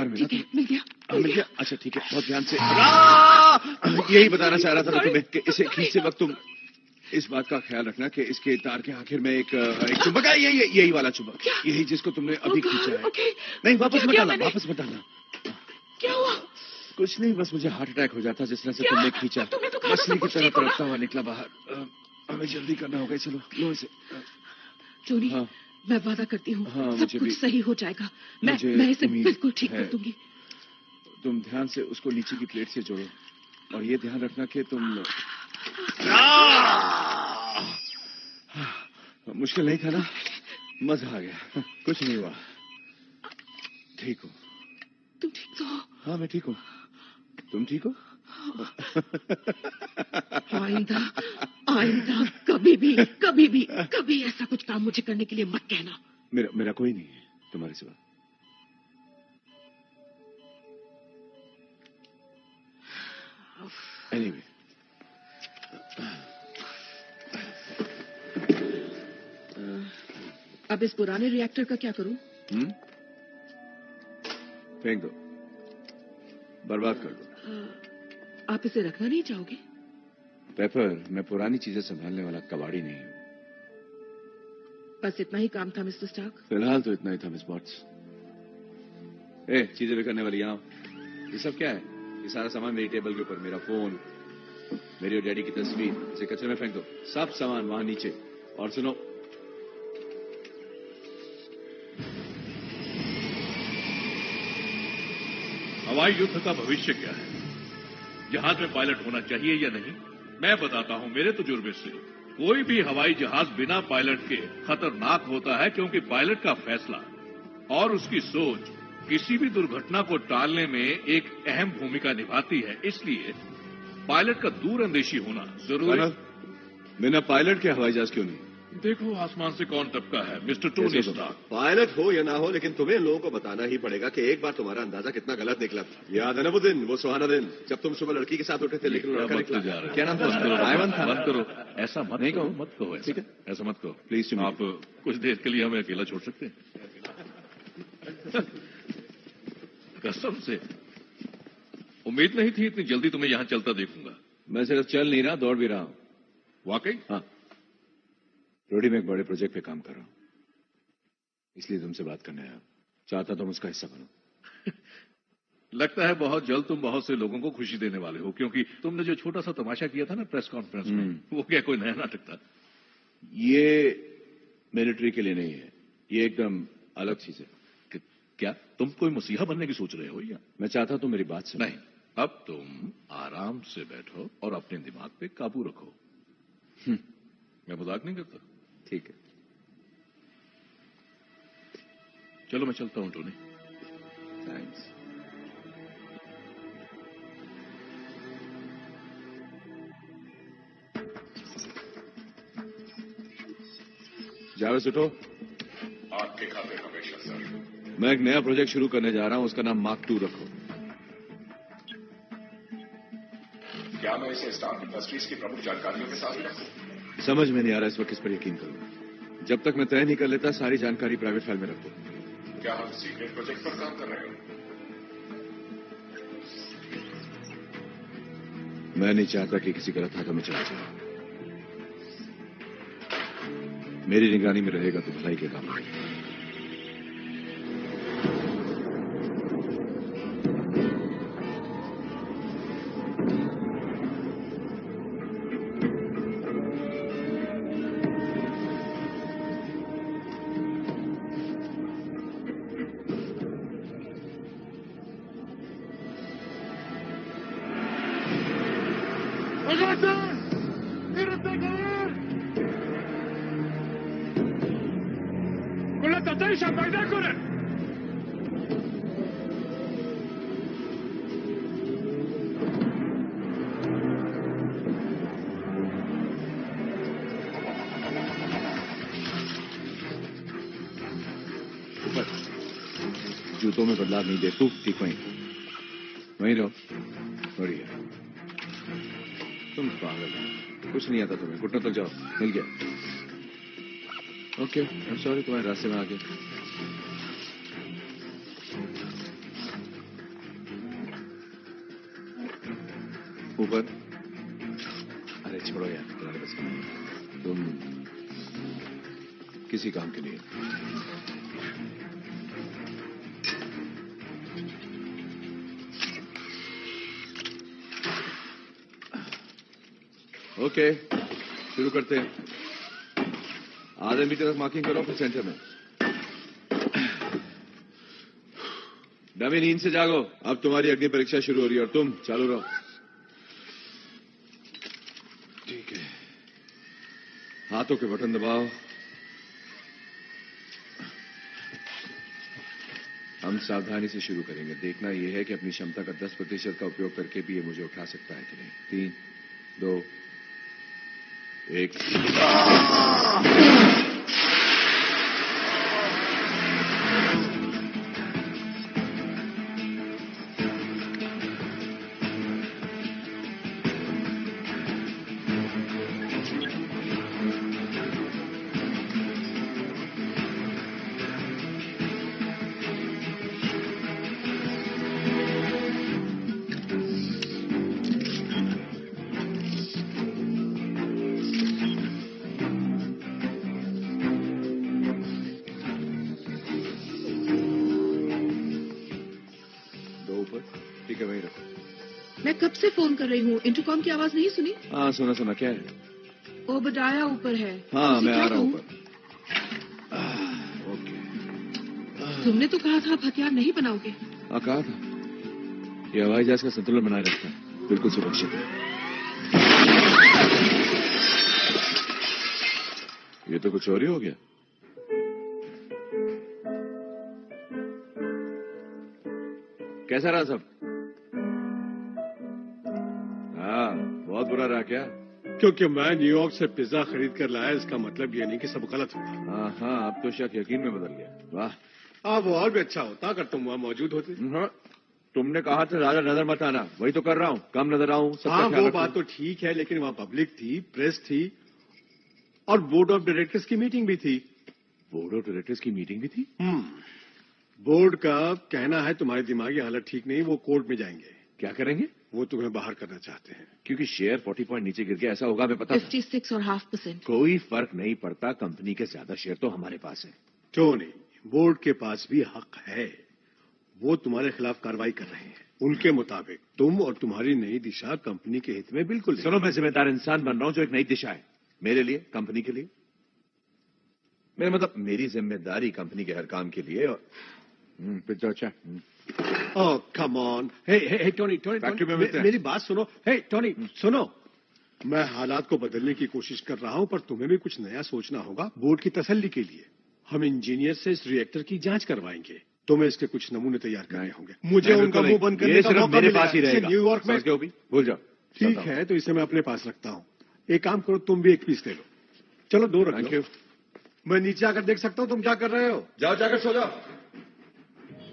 मिला। मिल गया। अच्छा ठीक है, बहुत ध्यान से। यही बताना चाह रहा था मैं तुम्हें कि इसे खींचते वक्त तुम इस बात का ख्याल रखना कि इसके तार के आखिर में एक चुंबक है। यही वाला चुंबक, यही जिसको तुमने अभी खींचा है। नहीं, वापस मत डालना। क्या हुआ? कुछ नहीं, बस मुझे हार्ट अटैक हो जाता जिस तरह से तुमने खींचा। मछली की तरह तड़पता हुआ निकला बाहर। हमें जल्दी करना होगा। चलो लो इसे। टोनी, मैं वादा करती हूँ सब कुछ सही हो जाएगा। मैं इसे बिल्कुल ठीक कर दूंगी। तुम ध्यान से उसको नीचे की प्लेट से जोड़ो और ये ध्यान रखना कि तुम मुश्किल नहीं था ना? मजा आ गया। कुछ नहीं हुआ। ठीक हो? तुम ठीक तो हो? हाँ, मैं ठीक हूँ। तुम ठीक हो? आइंदा कभी ऐसा कुछ काम मुझे करने के लिए मत कहना। मेरा कोई नहीं है तुम्हारे सिवा। Anyway. अब इस पुराने रिएक्टर का क्या करूं? फेंक दो, बर्बाद कर दो। आप इसे रखना नहीं चाहोगे? पेपर, मैं पुरानी चीजें संभालने वाला कबाड़ी नहीं हूं। बस इतना ही काम था मिस्टर स्टार्क? फिलहाल तो इतना ही था मिस बॉट्स। चीजें बिकने वाली यहाँ। ये सब क्या है? ये सारा सामान मेरी टेबल के ऊपर, मेरा फोन, मेरी और डैडी की तस्वीर, इसे कचरे में फेंक दो। सब सामान वहां नीचे। और सुनो, हवाई युद्ध का भविष्य क्या है? जहाज में पायलट होना चाहिए या नहीं? मैं बताता हूं मेरे तजुर्बे से, कोई भी हवाई जहाज बिना पायलट के खतरनाक होता है, क्योंकि पायलट का फैसला और उसकी सोच किसी भी दुर्घटना को टालने में एक अहम भूमिका निभाती है। इसलिए पायलट का दूरअंदेशी होना जरूरी है। बिना पायलट के हवाई जहाज क्यों नहीं? देखो आसमान से कौन टपका है, मिस्टर टोनी स्टार्क। पायलट हो या ना हो, लेकिन तुम्हें लोगों को बताना ही पड़ेगा कि एक बार तुम्हारा अंदाजा कितना गलत निकला था। याद है ना वो दिन, वो सुहाना दिन जब तुम सुबह लड़की के साथ उठे थे, लेकिन लड़का निकला। क्या नाम था? मत करो ऐसा, मत नहीं कहो, मत कहो ऐसा, ठीक है? ऐसा मत कहो प्लीज। आप कुछ देर के लिए हमें अकेला छोड़ सकते हैं? कसम से उम्मीद नहीं थी इतनी जल्दी तुम्हें यहां चलता देखूंगा। मैं सिर्फ चल नहीं रहा, दौड़ भी रहा हूं। वाकई? हाँ, रोडी में एक बड़े प्रोजेक्ट पे काम कर रहा हूं, इसलिए तुमसे बात करने आया। चाहता तुम उसका हिस्सा बनो। लगता है बहुत जल्द तुम बहुत से लोगों को खुशी देने वाले हो, क्योंकि तुमने जो छोटा सा तमाशा किया था ना प्रेस कॉन्फ्रेंस में, वो क्या कोई नया नाटक था? ये मिलिट्री के लिए नहीं है, ये एकदम अलग चीज है। क्या तुम कोई मसीहा बनने की सोच रहे हो या? मैं चाहता हूं तुम मेरी बात सुनो। नहीं, अब तुम आराम से बैठो और अपने दिमाग पे काबू रखो। मैं मजाक नहीं करता। ठीक है, चलो मैं चलता हूं टोनी। थैंक्स। जावेद उठो। आपके खाते हमेशा सर। मैं एक नया प्रोजेक्ट शुरू करने जा रहा हूं, उसका नाम मार्क 2 रखो। क्या मैं इसे स्टार्क इंडस्ट्रीज की प्रमुख जानकारियों के साथ रखूं? समझ में नहीं आ रहा इस वक्त किस पर यकीन करूं। जब तक मैं तय नहीं कर लेता, सारी जानकारी प्राइवेट फाइल में रखो। क्या हम सीक्रेट प्रोजेक्ट पर काम कर रहे हैं? मैं नहीं चाहता कि किसी गलत हाथों में चला जाए। मेरी निगरानी में रहेगा तो भलाई के काम आएगा। जूतों में बदलाव नहीं देखू, ठीक वहीं रहो। बढ़िया, तुम पागल हो, कुछ नहीं आता तुम्हें। घुटनों तक जाओ, मिल गया। ओके, आई एम सॉरी, तुम्हारे रास्ते में आ गया। ऊपर। अरे छोड़ो यार, तुम्हारे बस का नहीं। तुम किसी काम के लिए। ओके, शुरू करते हैं। आधे मीटर तक मार्किंग करो, फिर सेंटर में। डमी, नींद से जागो। अब तुम्हारी अग्नि परीक्षा शुरू हो रही है और तुम चालू रहो। ठीक है, हाथों के बटन दबाओ। हम सावधानी से शुरू करेंगे। देखना यह है कि अपनी क्षमता का 10% का उपयोग करके भी ये मुझे उठा सकता है कि नहीं। 3, 2, 1। ठीक है, वहीं रखो। मैं कब से फोन कर रही हूँ, इंटरकॉम की आवाज नहीं सुनी? हाँ, सुना। क्या है? ओबडाया ऊपर है। हाँ, मैं आ रहा हूँ ऊपर। ओके। तुमने तो कहा था आप हथियार नहीं बनाओगे। हाँ, कहा था। ये हवाई जहाज का संतुलन बनाए रखता है। बिल्कुल सुरक्षित है। ये तो कुछ और ही हो गया। कैसा रहा सब? हाँ, बहुत बुरा रहा क्या? क्योंकि मैं न्यूयॉर्क से पिज्जा खरीद कर लाया, इसका मतलब ये नहीं कि सब गलत हुआ। हाँ हाँ, अब तो शक यकीन में बदल गया। वाह, अब और भी अच्छा होता अगर तुम वहाँ मौजूद होते। हाँ, तुमने कहा था ज्यादा नजर मत आना, वही तो कर रहा हूँ। कम नजर आऊं, सबका हाँ, ख्याल वो रखूं। बात तो ठीक है, लेकिन वहाँ पब्लिक थी, प्रेस थी और बोर्ड ऑफ डायरेक्टर्स की मीटिंग भी थी। बोर्ड ऑफ डायरेक्टर्स की मीटिंग भी थी? बोर्ड का कहना है तुम्हारी दिमागी हालत ठीक नहीं, वो कोर्ट में जाएंगे। क्या करेंगे? वो तुम्हें बाहर करना चाहते हैं। क्योंकि शेयर 40 पॉइंट नीचे गिर गया, ऐसा होगा हमें पता था। 56.5%। कोई फर्क नहीं पड़ता, कंपनी के ज्यादा शेयर तो हमारे पास है। टोनी, बोर्ड के पास भी हक है, वो तुम्हारे खिलाफ कार्रवाई कर रहे हैं। उनके मुताबिक तुम और तुम्हारी नई दिशा कंपनी के हित में बिल्कुल नहीं। सुनो, मैं जिम्मेदार इंसान बन रहा हूं जो एक नई दिशा है मेरे लिए, कंपनी के लिए। मेरा मतलब मेरी जिम्मेदारी कंपनी के हर काम के लिए। और पिज्जा अच्छा। Oh come on, hey Tony, factory में मिलते हैं। मेरी बात सुनो। हे टोनी सुनो, मैं हालात को बदलने की कोशिश कर रहा हूं, पर तुम्हें भी कुछ नया सोचना होगा बोर्ड की तसल्ली के लिए। हम इंजीनियर से इस रिएक्टर की जांच करवाएंगे, तुम्हें इसके कुछ नमूने तैयार करने होंगे। मुझे उनका मुंह बंद करने का मौका मेरे मिलेगा। पास ही रहेगा। न्यूयॉर्क में भूल जाओ। ठीक है, तो इसे मैं अपने पास रखता हूं। एक काम करो, तुम भी एक पीस ले लो। चलो 2 रख लो। मैं नीचे आकर देख सकता हूं तुम क्या कर रहे हो? जाओ, जाकर सो जाओ।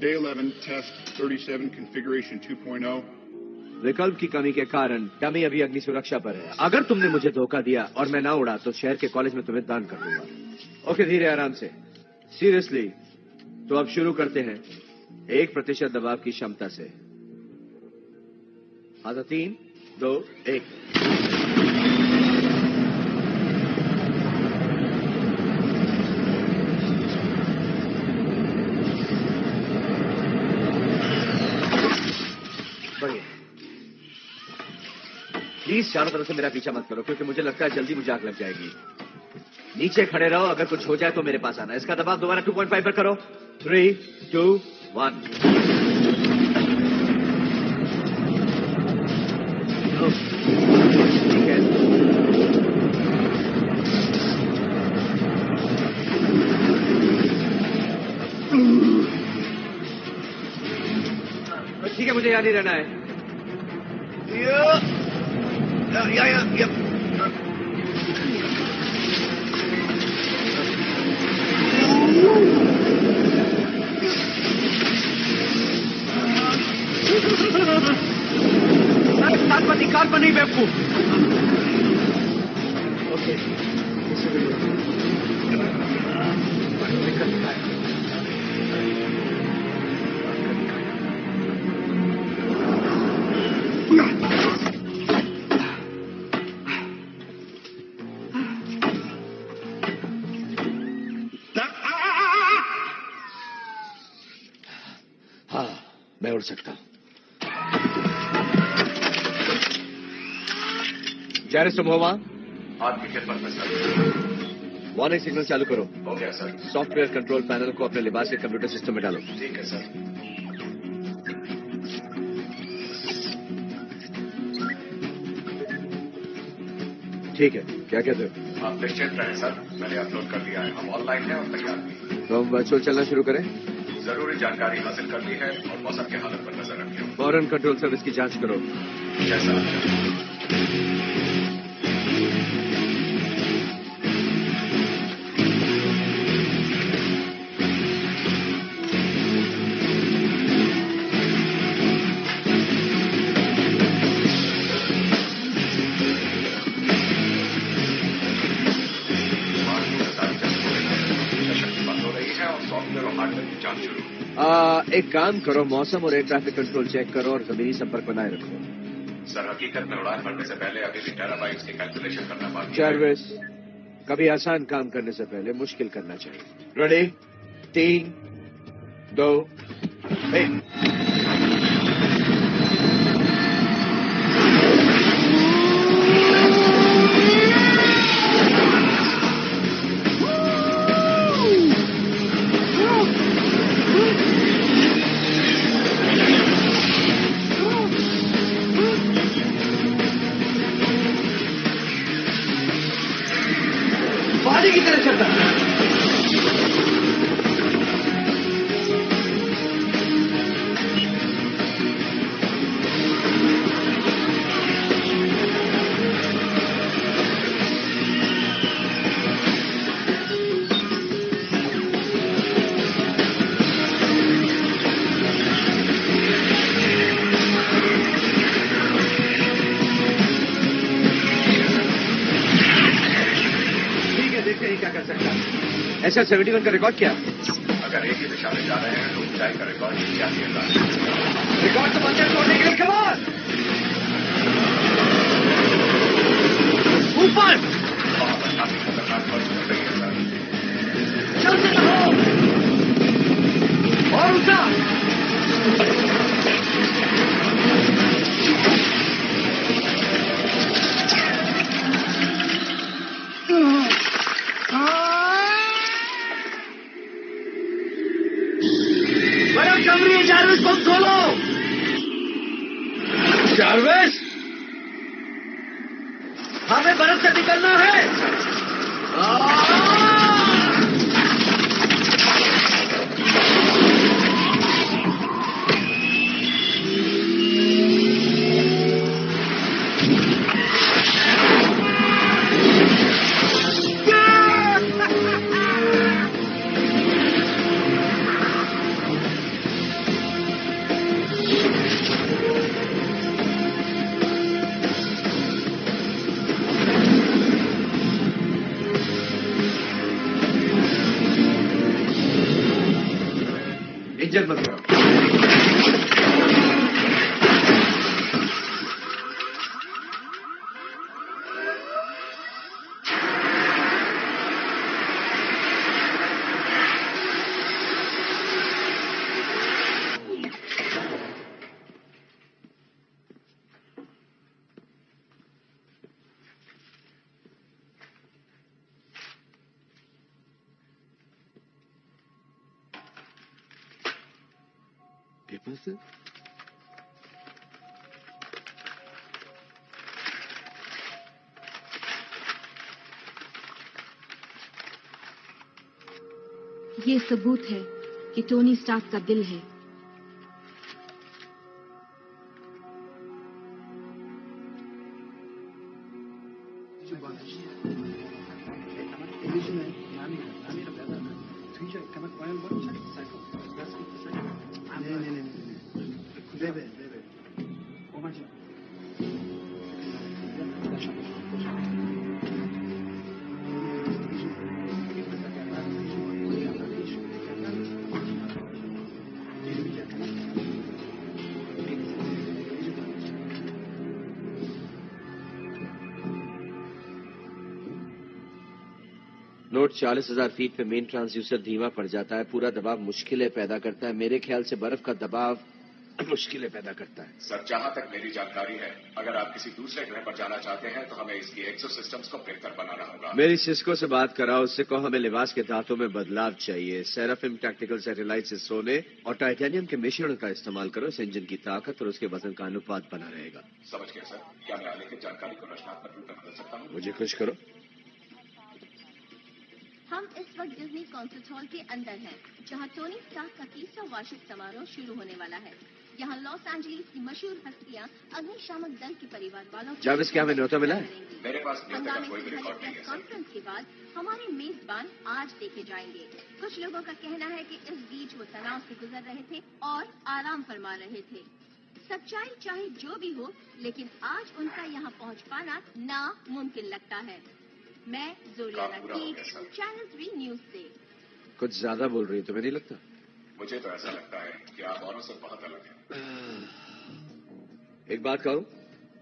Day 11, test 37, configuration 2.0. विकल्प की कमी के कारण डमी अभी अग्नि सुरक्षा पर है। अगर तुमने मुझे धोखा दिया और मैं ना उड़ा तो शहर के कॉलेज में तुम्हें दान कर दूंगा। ओके, धीरे आराम से। सीरियसली, तो अब शुरू करते हैं 1% दबाव की क्षमता से। आधा 3, 2, 1। प्लीज चारों तरफ से मेरा पीछा मत करो, क्योंकि मुझे लगता है जल्दी मुझे आग लग जाएगी। नीचे खड़े रहो, अगर कुछ हो जाए तो मेरे पास आना। इसका दबाव दोबारा 2.5 पर करो। 3, 2, 1। ठीक है, ठीक है, मुझे यहाँ नहीं रहना है। Yeah. कार पर नहीं बेवकूफ। ओके, मैं उड़ सकता हूं। जैरिस तुम आपकी खिदमत में सर। वार्निंग सिग्नल चालू करो। Okay sir. Software control panel को अपने लिबास के कंप्यूटर सिस्टम में डालो। ठीक है सर। ठीक है, क्या कहते हो? आप निश्चिंत रहें सर, मैंने अपलोड कर दिया है, हम ऑनलाइन हैं और तैयार भी। तो हम वर्चुअल चलना शुरू करें? जरूरी जानकारी हासिल कर ली है और मौसम की हालत पर नजर रखें। फौरन कंट्रोल सर्विस की जांच करो। जैसा एक काम करो, मौसम और एयर ट्रैफिक कंट्रोल चेक करो और जमीनी संपर्क बनाए रखो। सर, हकीकत में उड़ान भरने से पहले अभी भी टेराबाइट्स की कैलकुलेशन करना बाकी है। जैरिस, कभी आसान काम करने से पहले मुश्किल करना चाहिए। रेडी? 3, 2, 1। बिजली की तरह चलता है। ऐसा 71 का रिकॉर्ड क्या? अगर एक ही दिशा में जा रहे हैं तो ऊंचाई का रिकॉर्ड क्या किया जा रहा है? रिकॉर्ड तो बनते तोड़ने के लिए कम ऑन! ऊपर! वहां पर काफी खतरनाक वर्ष हो रही है सर। चलते रहो! और ऊंचा! जारविस, बम खोलो! जारविस, हमें बर्फ से निकलना है। इंजन बंद करो। पेपर ये सबूत है कि टोनी स्टार्क का दिल है। नोट 40,000 फीट पे मेन ट्रांसड्यूसर धीमा पड़ जाता है। पूरा दबाव मुश्किलें पैदा करता है। मेरे ख्याल से बर्फ का दबाव मुश्किलें पैदा करता है। सर, जहां तक मेरी जानकारी है, अगर आप किसी दूसरे ग्रह पर जाना चाहते हैं तो हमें इसकी एक्सो सिस्टम्स को बेहतर बनाना होगा। मेरी सिस्को से बात कराओ, उससे कहो हमें लिबास के धातों में बदलाव चाहिए। सेराफिम टैक्टिकल सैटेलाइट से सोने और टाइटेनियम के मिश्रण का इस्तेमाल करो। इस इंजन की ताकत और उसके वजन का अनुपात बना रहेगा। समझ गया सर। क्या मैं आलेखित जानकारी को रचनात्मक रूप में बदल सकता हूँ? मुझे खुश करो। हम इस वक्त डिज्नी कॉन्सर्ट हॉल के अंदर हैं, जहां टोनी स्टार्क का 30वां वार्षिक समारोह शुरू होने वाला है। यहाँ लॉस एंजलिस की मशहूर हस्तियां अग्निशामक दल के परिवार वालों को जाविस, क्या हमें न्योता मिला है? मेरे पास न्योता का कोई भी प्रेस रिकॉर्ड नहीं है। कॉन्फ्रेंस के बाद हमारे मेजबान आज देखे जाएंगे। कुछ लोगों का कहना है कि इस बीच वो तनाव से गुजर रहे थे और आराम फरमा रहे थे। सच्चाई चाहे जो भी हो, लेकिन आज उनका यहाँ पहुँच पाना नामुमकिन लगता है। मैं जोरियाना कीट, चैनल 3 न्यूज से। कुछ ज्यादा बोल रही है, तुम्हें नहीं लगता? मुझे तो ऐसा लगता है कि आप औरों से बहुत अलग हैं। एक बात कहूं,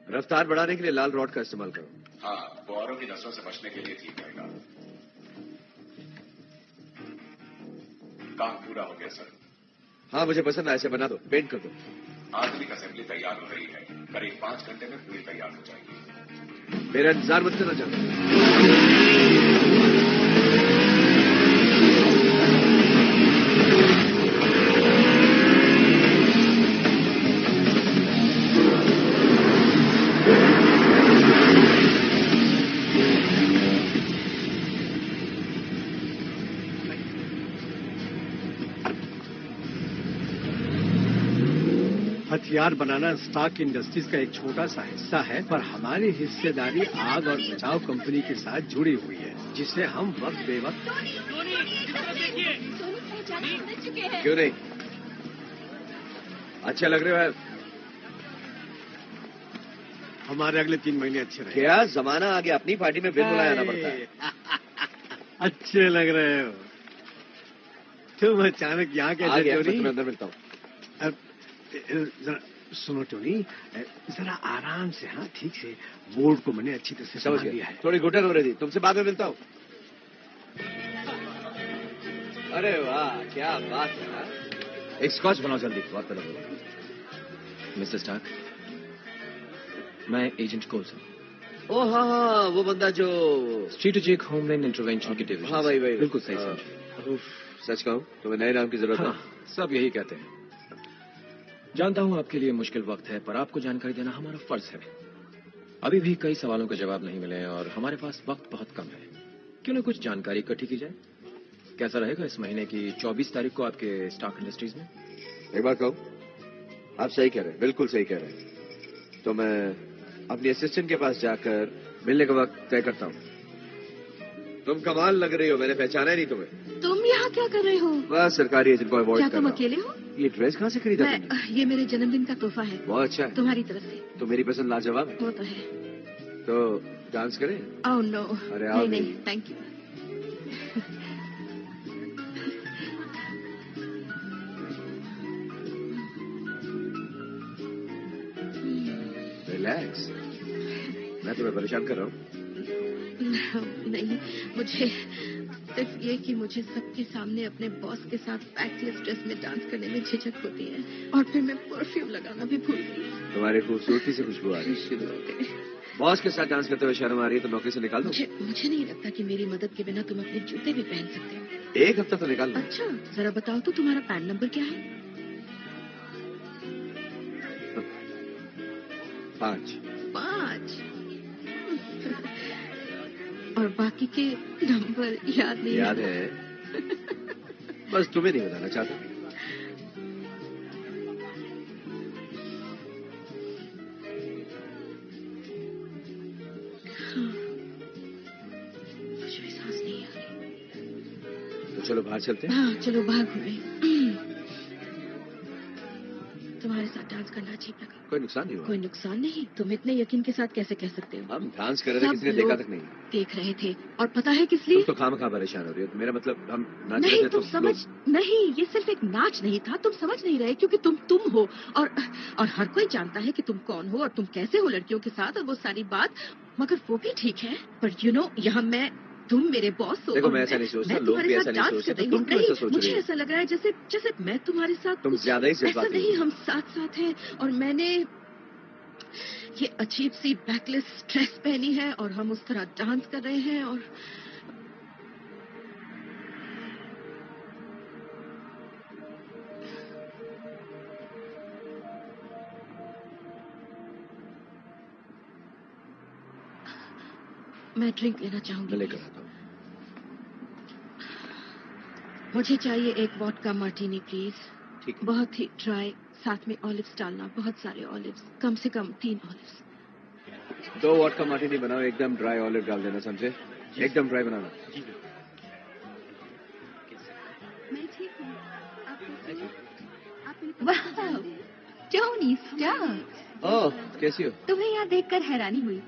रफ्तार बढ़ाने के लिए लाल रॉड का इस्तेमाल करो। हाँ, वो औरों की नजरों से बचने के लिए ठीक रहेगा। काम पूरा हो गया सर। हाँ, मुझे पसंद है, ऐसे बना दो, पेंट कर दो। आंतरिक असेंबली तैयार हो रही है। करीब 5 घंटे में पूरी तैयार हो जाएगी। मेरा इंतजार मत करना चाहता। हथियार बनाना स्टार्क इंडस्ट्रीज का एक छोटा सा हिस्सा है, पर हमारी हिस्सेदारी आग और बचाव कंपनी के साथ जुड़ी हुई है, जिसे हम वक्त बेवक्त। क्यों नहीं? अच्छा लग रहे हो? हमारे अगले 3 महीने अच्छे रहे। क्या जमाना आ गया, अपनी पार्टी में बिल बुलाया आना पड़ता है। अच्छे लग रहे हो तुम। अचानक यहाँ कैसे टोनी? मैं अंदर मिलता हूँ। जरा सुनो टोनी, जरा आराम से। हाँ ठीक से, बोर्ड को मैंने अच्छी तरह से समझ लिया है। थोड़ी घुटन हो रही थी, तुमसे बाद में मिलता हूँ। अरे वाह क्या बात है। एक स्कॉच बनाओ जल्दी, बहुत तलब हो। मिस्टर स्टार्क, मैं एजेंट कोल्स हूँ। ओह हाँ, वो बंदा जो स्ट्रेटेजिक होमलैंड इंटरवेंशन की डिवीजन। हाँ भाई बिल्कुल सही समझे। सच कहूँ तुम्हें नए नाम की जरूरत है। सब यही कहते हैं। जानता हूँ आपके लिए मुश्किल वक्त है, पर आपको जानकारी देना हमारा फर्ज है। अभी भी कई सवालों के जवाब नहीं मिले और हमारे पास वक्त बहुत कम है। क्यों न कुछ जानकारी इकट्ठी की जाए? कैसा रहेगा इस महीने की 24 तारीख को आपके स्टार्क इंडस्ट्रीज में? एक बात कहूँ, आप सही कह रहे हैं, बिल्कुल सही कह रहे हैं। तो मैं अपनी असिस्टेंट के पास जाकर मिलने का वक्त तय करता हूँ। तुम कमाल लग रही हो, मैंने पहचाना ही नहीं तुम्हें। तुम यहाँ क्या कर रहे हो? बस सरकारी एजेंट को अवॉइड कर रहा हूँ। क्या तुम अकेले हो? ये ड्रेस कहाँ से खरीदा तुमने? ये मेरे जन्मदिन का तोहफा है। बहुत अच्छा है। तुम्हारी तरफ से। तो मेरी पसंद लाजवाब है। वो तो है। तो डांस करें? Oh no. अरे नहीं, थैंक यू। रिलैक्स, मैं तुम्हें परेशान कर रहा हूँ? नहीं, मुझे सिर्फ ये कि मुझे सबके सामने अपने बॉस के साथ बैकलेस ड्रेस में डांस करने में झिझक होती है, और फिर मैं परफ्यूम लगाना भी भूल गई। तुम्हारी खूबसूरती से खुशबू आ रही है। बॉस के साथ डांस करते हुए शर्म आ रही है तो नौकरी से निकाल दो। मुझे नहीं लगता कि मेरी मदद के बिना तुम अपने जूते भी पहन सकते हो। 1 हफ्ता तो निकाल दो। अच्छा, जरा बताओ तो तुम्हारा पैन नंबर क्या है? 5। और बाकी के नंबर याद नहीं? याद है, बस तुम्हें नहीं बताना चाहता। मुझे सांस नहीं आ रही। तो चलो बाहर चलते हैं। हाँ चलो बाहर घूमें। तुम्हारे साथ डांस करना अजीब लगा। कोई नुकसान नहीं हुआ? कोई नुकसान नहीं। तुम इतने यकीन के साथ कैसे कह सकते हो? हम डांस कर रहे थे, किसी ने देखा तक नहीं। देख रहे थे, और पता है किस लिए? तुम तो खामखा परेशान हो रही हो। मेरा मतलब हम नाच नहीं, रहे थे। तुम समझ नहीं, ये सिर्फ एक नाच नहीं था। तुम समझ नहीं रहे क्योंकि तुम हो, और हर कोई जानता है कि तुम कौन हो और तुम कैसे हो लड़कियों के साथ, और वो सारी बात। मगर वो भी ठीक है, पर यहाँ तुम मेरे बॉस हो। देखो मैं ऐसा नहीं सोचता, लोग भी ऐसा नहीं सोचते। तुम क्यों ऐसा सोच रही हो? मुझे ऐसा लग रहा है जैसे मैं तुम्हारे साथ। तुम ज्यादा ही ऐसा नहीं, हम साथ साथ हैं, और मैंने ये अजीब सी बैकलेस ड्रेस पहनी है और हम उस तरह डांस कर रहे हैं। और मैं ड्रिंक लेना चाहूंगी। मैं लेकर आता हूँ। मुझे चाहिए एक वोडका मार्टिनी प्लीज। ठीक। बहुत ही ड्राई, साथ में ऑलिव्स डालना, बहुत सारे ऑलिव्स, कम से कम 3 ऑलिव्स। 2 वोडका मार्टिनी बनाओ, एकदम ड्राई ऑलिव डाल देना, समझे? एकदम ड्राई बनाना। मैं ठीक हूँ। वाह, टोनी स्टार्क। ओह, कैसी हो? तुम्हें यहाँ देखकर हैरानी हुई।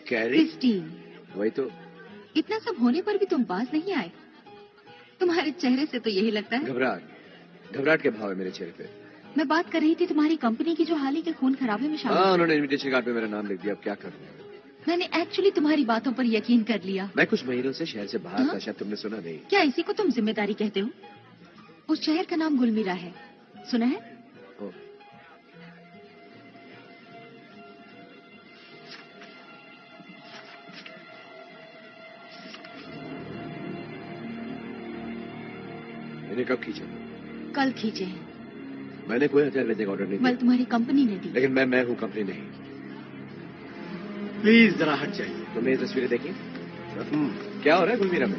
कैरी? क्रिस्टीन। वही तो। इतना सब होने पर भी तुम बाज नहीं आए। तुम्हारे चेहरे से तो यही लगता है। घबराहट के भाव है मेरे चेहरे पे। मैं बात कर रही थी तुम्हारी कंपनी की जो हाल ही के खून खराबे में शामिल। हाँ, उन्होंने इन्विटेशन कार्ड पे मेरा नाम लिख दिया, अब क्या करूं? मैंने एक्चुअली तुम्हारी बातों पर यकीन कर लिया। मैं कुछ महीनों से शहर से बाहर था, शायद तुमने सुना नहीं। क्या इसी को तुम जिम्मेदारी कहते हो? उस शहर का नाम गुलमीरा है, सुना है? मैंने कब खींचा? कल खींचे हैं। मैंने कोई हथियार भेजने का ऑर्डर नहीं दिया। बल तुम्हारी कंपनी ने दी। लेकिन मैं हूँ, कंपनी नहीं। प्लीज जरा हट जाइए। तुमने ये तस्वीरें देखी? क्या हो रहा है गुलमीरा में?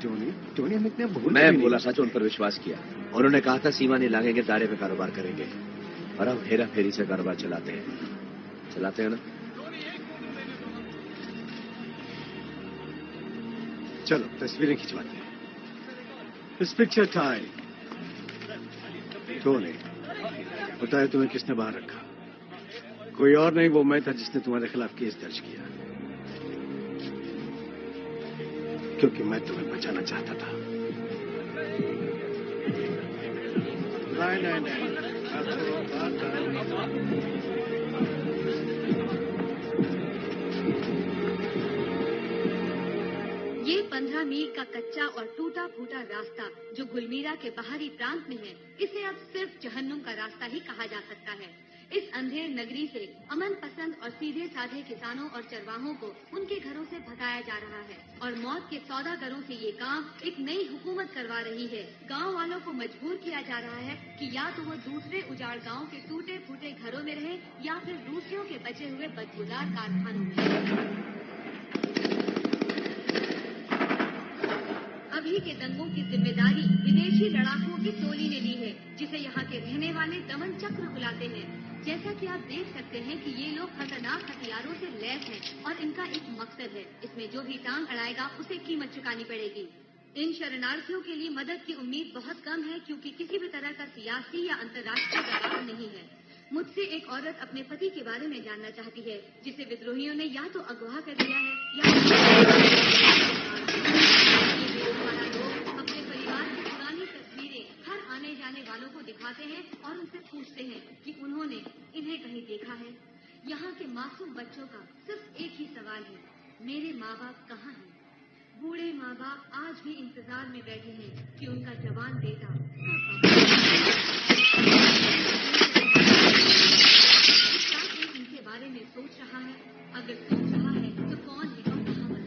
टोनी हम इतने भूल मैं बोला सच, उन पर विश्वास किया। उन्होंने कहा था सीमा नहीं लांघेंगे, दायरे में कारोबार करेंगे, और अब हेरा फेरी से कारोबार चलाते हैं ना। चलो तस्वीरें खिंचवाते हैं। इस पिक्चर टाइम। टोनी, बताया तुम्हें किसने बाहर रखा? कोई और नहीं, वो मैं था जिसने तुम्हारे खिलाफ केस दर्ज किया, क्योंकि मैं तुम्हें बचाना चाहता था। नहीं। ये 15 मील का कच्चा और टूटा फूटा रास्ता जो गुलमीरा के बाहरी प्रांत में है, इसे अब सिर्फ जहन्नुम का रास्ता ही कहा जा सकता है। इस अंधेर नगरी से अमन पसंद और सीधे साधे किसानों और चरवाहों को उनके घरों से भगाया जा रहा है, और मौत के सौदागरों से ये काम एक नई हुकूमत करवा रही है। गांव वालों को मजबूर किया जा रहा है कि या तो वो दूसरे उजाड़ गांव के टूटे फूटे घरों में रहे, या फिर रूसियों के बचे हुए बदबूदार कारखानों में। अभी के दंगों की जिम्मेदारी विदेशी लड़ाकों की टोली ने ली है, जिसे यहाँ के रहने वाले दमन चक्र बुलाते हैं। जैसा कि आप देख सकते हैं कि ये लोग खतरनाक हथियारों से लैस हैं, और इनका एक मकसद है, इसमें जो भी टांग अड़ाएगा उसे कीमत चुकानी पड़ेगी। इन शरणार्थियों के लिए मदद की उम्मीद बहुत कम है, क्योंकि किसी भी तरह का सियासी या अंतर्राष्ट्रीय दबाव नहीं है। मुझसे एक औरत अपने पति के बारे में जानना चाहती है, जिसे विद्रोहियों ने या तो अगवा कर दिया है या अपने परिवार की पुरानी तस्वीरें हर आने जाने वालों को दिखाते हैं और उनसे पूछते हैं कि उन्होंने इन्हें कहीं देखा है। यहाँ के मासूम बच्चों का सिर्फ एक ही सवाल है, मेरे माँ बाप कहाँ हैं? बूढ़े माँ बाप आज भी इंतजार में बैठे हैं कि उनका जवान बेटा इनके बारे में सोच रहा है। अगर सोच रहा है तो कौन है और कहाँ पर?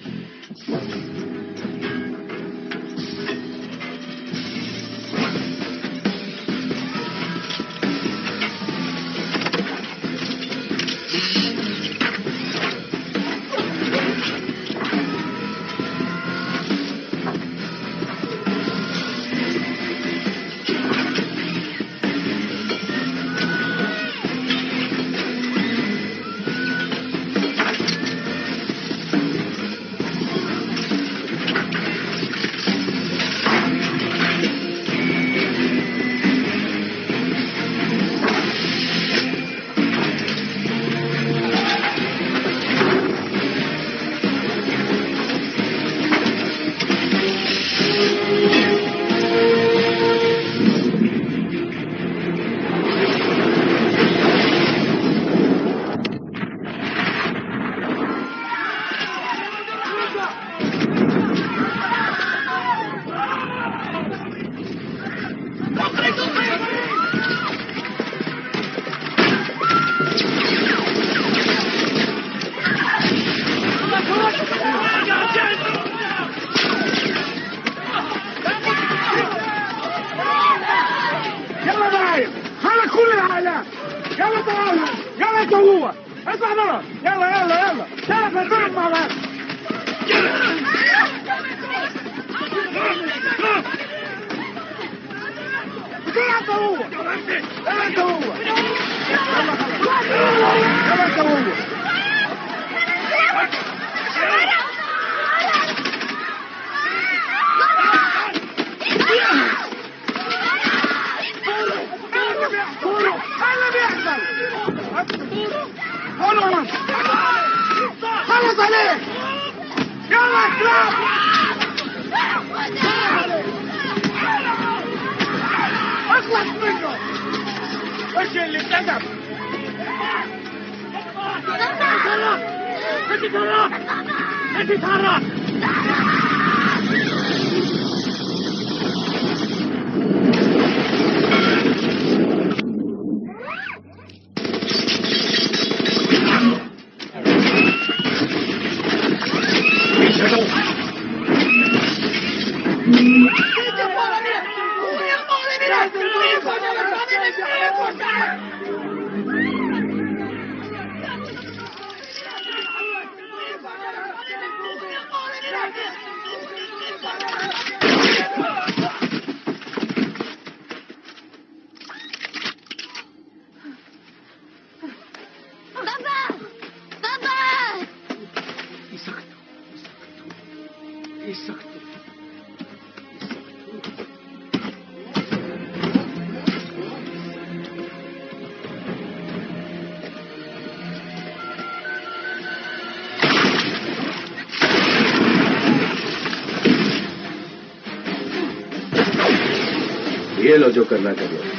ये लो जो करना करिए।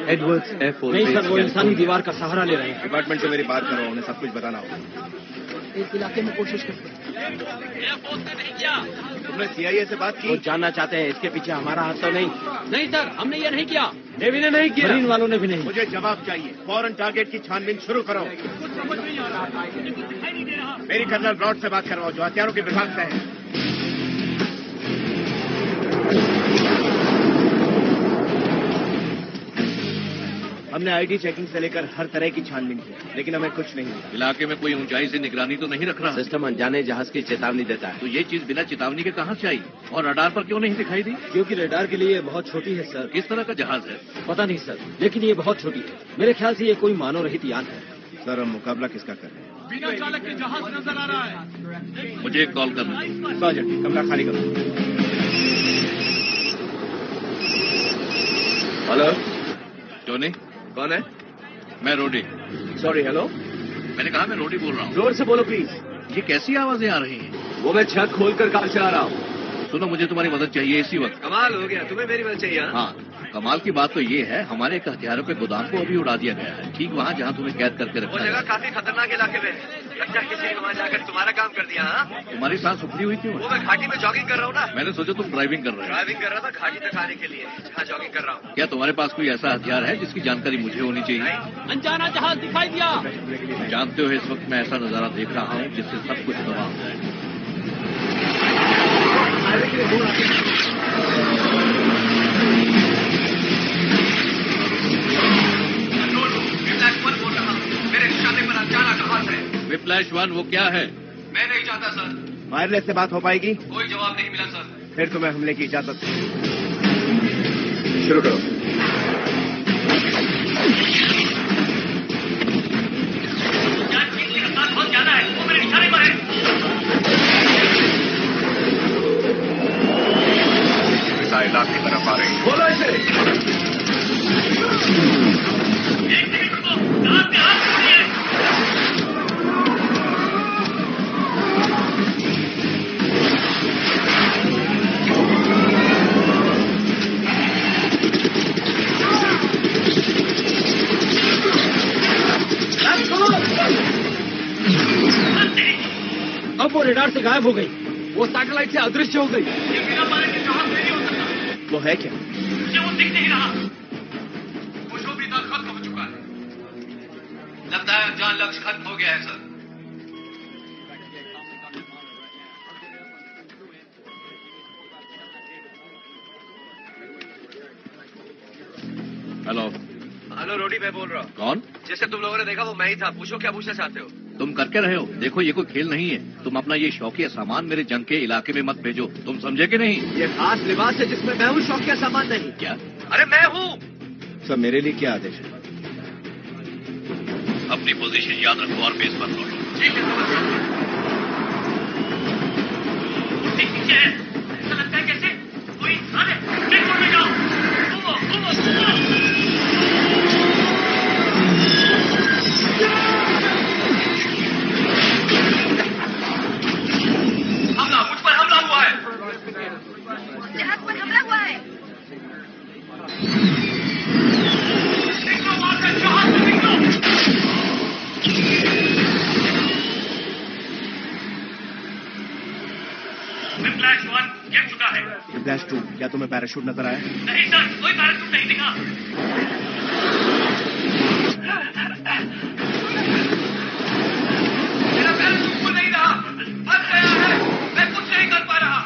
एडवर्ड्स एयरफोर्स नहीं सर, वो इंसानी दीवार का सहारा ले रहे हैं। डिपार्टमेंट से मेरी बात करो, उन्हें सब कुछ बताना होगा। इस इलाके में कोशिश करते हैं। तुमने CIA से बात की? वो जानना चाहते हैं इसके पीछे हमारा हाथ तो नहीं। नहीं सर, हमने ये नहीं किया। नेवी ने नहीं किया, मरीन वालों ने भी नहीं। मुझे जवाब चाहिए। फौरन टारगेट की छानबीन शुरू करो। मेरी कर्नल ब्रॉड से बात करवाओ, जो हथियारों के विभाग से है। हमने ID चेकिंग से लेकर हर तरह की छानबीन की, लेकिन हमें कुछ नहीं मिला। इलाके में कोई ऊंचाई से निगरानी तो नहीं रख रहा? सिस्टम अनजाने जहाज की चेतावनी देता है। तो ये चीज बिना चेतावनी के कहां से आई और रडार पर क्यों नहीं दिखाई दी? क्योंकि रडार के लिए ये बहुत छोटी है सर। किस तरह का जहाज है? पता नहीं सर, लेकिन ये बहुत छोटी है। मेरे ख्याल से ये कोई मानव रहित यान है। सर, हम मुकाबला किसका कर रहे हैं? बिना चालक के जहाज नजर आ रहा है। मुझे एक कॉल करना। सर्जेंट, कमरा खाली करो। Hello, Tony. कौन है? मैं रोडी। Sorry, hello. मैंने कहा मैं रोडी बोल रहा हूँ। जोर से बोलो प्लीज। ये कैसी आवाजें आ रही हैं? वो मैं छत खोलकर कार चला रहा हूँ। सुनो, मुझे तुम्हारी मदद चाहिए इसी वक्त। कमाल हो गया, तुम्हें मेरी मदद चाहिए? हाँ, कमाल की बात तो ये है, हमारे एक हथियारों के गोदाम को अभी उड़ा दिया गया है, ठीक वहाँ जहाँ तुम्हें कैद करके रखा है। काफी खतरनाक इलाके में है। लगता है किसी ने वहाँ जाकर तुम्हारा काम कर दिया। हाँ, तुम्हारी सांस उखड़ी हुई थी? वो मैं घाटी में जॉगिंग कर रहा हूँ ना। मैंने सोचा तुम ड्राइविंग कर रहे हो। ड्राइविंग कर रहा था घाटी तक आने के लिए, जहाँ जॉगिंग कर रहा हूँ। क्या तुम्हारे पास कोई ऐसा हथियार है जिसकी जानकारी मुझे होनी चाहिए? अनजाना जहाज दिखाई दिया। जानते हो, इस वक्त मैं ऐसा नजारा देख रहा हूँ जिससे सब कुछ तबाह हो जाए। मेरे निशाने पर अनजाना जहाज है। विप्लैश 1, वो क्या है? मैं नहीं चाहता सर। वायरलेस से बात हो पाएगी? कोई जवाब नहीं मिला सर। फिर तुम्हें हमले की इजाजत। शुरू करो। बहुत ज्यादा है, वो मेरे निशाने पर है। मिसाइल आपकी तरफ आ रही है। बोलो इसे। एक सेकंड रुको, जहाज पे हाथ छोड़िए। अब वो रेडार से गायब हो गई, वो सैटेलाइट से अदृश्य हो गई। ये बिना पानी के जहाज नहीं हो सकता। वो है क्या? मुझे वो दिख नहीं रहा। वो जो भी था खत्म हो चुका है। लगता है जान लक्ष्य खत्म हो गया है सर। हेलो। हेलो, रोडी मैं बोल रहा हूँ। कौन? जैसे तुम लोगों ने देखा वो मैं ही था। पूछो क्या पूछना चाहते हो? तुम करके रहे हो? देखो, ये कोई खेल नहीं है। तुम अपना ये शौकिया सामान मेरे जंग के इलाके में मत भेजो। तुम समझे कि नहीं? ये खास लिबास है जिसमें मैं हूँ, शौकिया सामान नहीं। क्या? अरे मैं हूँ। सर, मेरे लिए क्या आदेश है? अपनी पोजीशन याद रखो और बेस पर लौटो। ठीक है, समझ गया। ठीक पीछे है। ऐसा लगता है कैसे कोई इंसान है। चेक में जाओ। हमला, मुझ पर हमला हुआ है। फ्लैश 1 गिर चुका है। फ्लैश 2, क्या तुम्हें पैराशूट नजर आया? नहीं सर, कोई पैराशूट नहीं दिखा। मेरा पैराशूट खुल नहीं रहा, फंस गया है, मैं कुछ नहीं कर पा रहा।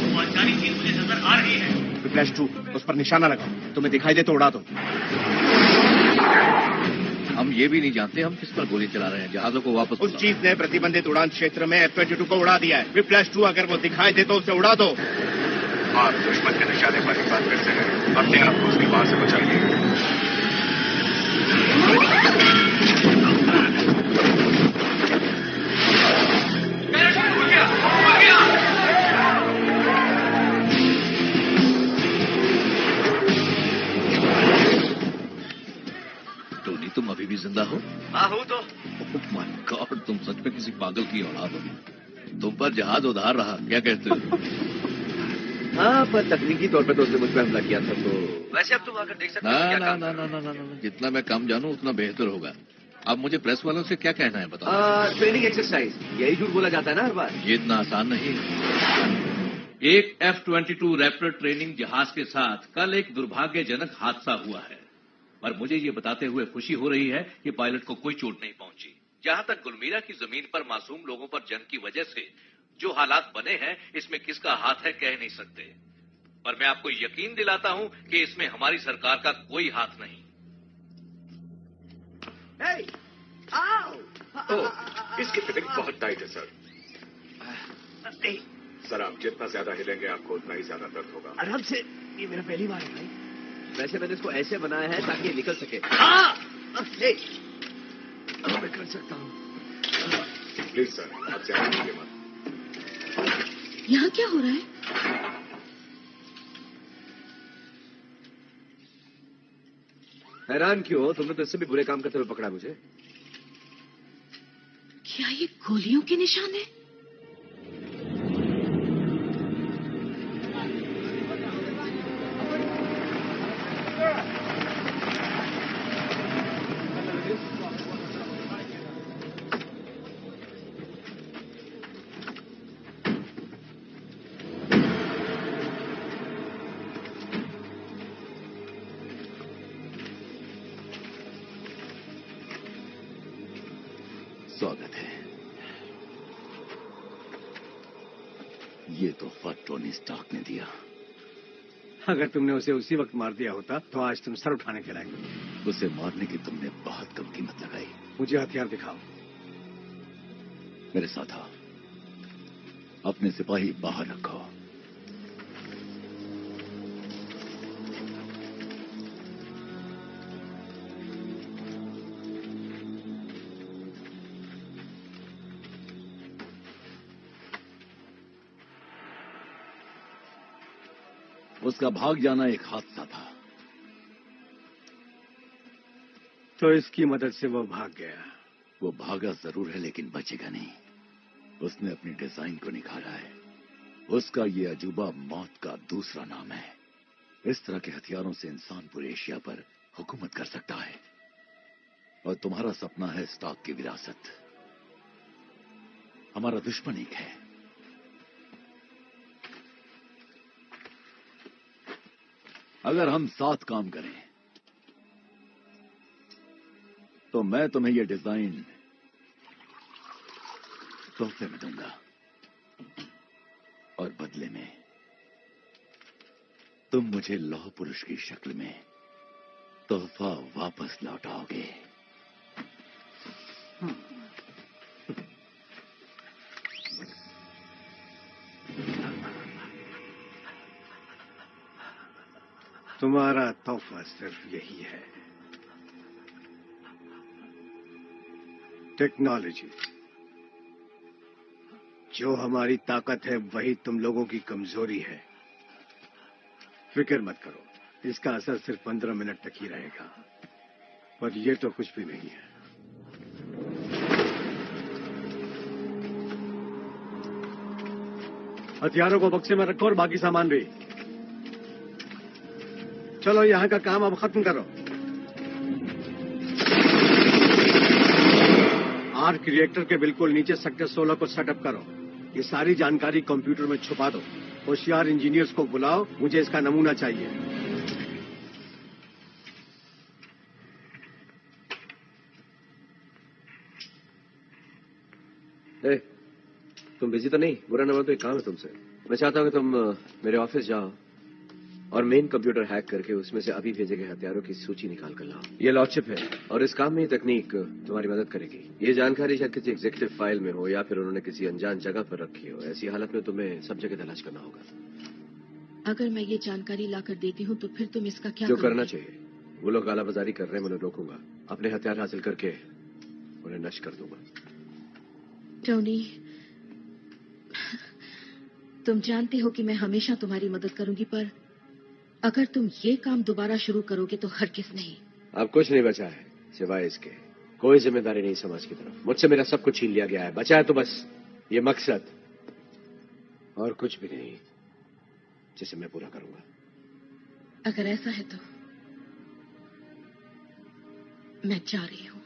वो अनजानी चीज मुझे नजर आ रही है। फ्लैश 2, उस पर निशाना लगाओ, तुम्हें दिखाई दे तो उड़ा दो। हम ये भी नहीं जानते हम किस पर गोली चला रहे हैं। जहाजों को वापस उस चीज ने प्रतिबंधित उड़ान क्षेत्र में F-22 को उड़ा दिया है। फ्लैश 2, अगर वो दिखाई दे तो उसे उड़ा दो। आप दुश्मन के निशाने पर एक बार फिर से हैं। अपने आप को उसकी बात से बचाइए। टोनी, तुम अभी भी जिंदा हो? हाँ हूँ तो। ओह माय गॉड, तुम सच में किसी पागल की औलाद हो। तुम पर जहाज उधार रहा, क्या कहते हो? हाँ, पर तकनीकी तौर पर तो उसने मुझ पर हमला किया था तो। वैसे अब तुम आकर देख सकते हो क्या काम। ना, जितना मैं कम जानूं उतना बेहतर होगा। अब मुझे प्रेस वालों से क्या कहना है बताओ? ट्रेनिंग एक्सरसाइज, यही झूठ बोला जाता है ना हर बार। ये इतना आसान नहीं है। एक F-22 रैप्टर ट्रेनिंग जहाज के साथ कल एक दुर्भाग्यजनक हादसा हुआ है, पर मुझे ये बताते हुए खुशी हो रही है कि पायलट को कोई चोट नहीं पहुंची। जहां तक गुलमीरा की जमीन पर मासूम लोगों पर जंग की वजह से जो हालात बने हैं, इसमें किसका हाथ है कह नहीं सकते, पर मैं आपको यकीन दिलाता हूं कि इसमें हमारी सरकार का कोई हाथ नहीं। इसकी फिटिंग बहुत टाइट है सर। सर, आप जितना ज्यादा हिलेंगे आपको उतना ही ज्यादा दर्द होगा। आराम से, ये मेरा पहली बार है भाई। वैसे मैंने इसको ऐसे बनाया है ताकि ये निकल सके। अब मैं कर सकता हूँ। प्लीज सर, आप ज्यादा कीजिए मत। यहाँ क्या हो रहा है? हैरान क्यों हो? तुमने तो इससे भी बुरे काम करते हुए पकड़ा मुझे। क्या ये गोलियों के निशान है? स्वागत है। ये तोहफा टोनी स्टार्क ने दिया। अगर तुमने उसे उसी वक्त मार दिया होता तो आज तुम सर उठाने के लायक होते। उसे मारने की तुमने बहुत कम कीमत लगाई। मुझे हथियार दिखाओ। मेरे साथ आओ। अपने सिपाही बाहर रखो। उसका भाग जाना एक हादसा था, तो इसकी मदद से वो भाग गया। वो भागा जरूर है लेकिन बचेगा नहीं। उसने अपनी डिजाइन को निखारा है। उसका ये अजूबा मौत का दूसरा नाम है। इस तरह के हथियारों से इंसान पूरे एशिया पर हुकूमत कर सकता है। और तुम्हारा सपना है स्टार्क की विरासत। हमारा दुश्मन एक है। अगर हम साथ काम करें तो मैं तुम्हें यह डिजाइन तोहफे में दूंगा और बदले में तुम मुझे लौह पुरुष की शक्ल में तोहफा वापस लौटाओगे। तुम्हारा तोहफा सिर्फ यही है, टेक्नोलॉजी। जो हमारी ताकत है वही तुम लोगों की कमजोरी है। फिक्र मत करो, इसका असर सिर्फ 15 मिनट तक ही रहेगा, पर यह तो कुछ भी नहीं है। हथियारों को बक्से में रखो और बाकी सामान भी। चलो यहां का काम अब खत्म करो। आर्क उसके रिएक्टर के बिल्कुल नीचे सेक्टर 16 को सेटअप करो। ये सारी जानकारी कंप्यूटर में छुपा दो। होशियार इंजीनियर्स को बुलाओ, मुझे इसका नमूना चाहिए। ए, तुम बिजी तो नहीं? बुरा ना मानो तो एक काम है तुमसे। मैं चाहता हूं कि तुम मेरे ऑफिस जाओ और मेन कंप्यूटर हैक करके उसमें से अभी भेजे गए हथियारों की सूची निकाल कर लाओ। ये लॉचिप है और इस काम में ये तकनीक तुम्हारी मदद करेगी। ये जानकारी शायद किसी एग्जीक्यूटिव फाइल में हो या फिर उन्होंने किसी अनजान जगह पर रखी हो। ऐसी हालत में तुम्हें सब जगह तलाश करना होगा। अगर मैं ये जानकारी लाकर देती हूँ तो फिर तुम इसका क्या जो करना चाहिए। वो लोग कालाबाजारी कर रहे हैं, मैं उन्हें रोकूंगा। अपने हथियार हासिल करके उन्हें नष्ट कर दूंगा। टोनी, तुम जानते हो कि मैं हमेशा तुम्हारी मदद करूंगी, पर अगर तुम ये काम दोबारा शुरू करोगे तो हरगिज़ नहीं। अब कुछ नहीं बचा है सिवाय इसके। कोई जिम्मेदारी नहीं समाज की तरफ। मुझसे मेरा सब कुछ छीन लिया गया है। बचा है तो बस ये मकसद, और कुछ भी नहीं, जिसे मैं पूरा करूंगा। अगर ऐसा है तो मैं जा रही हूं।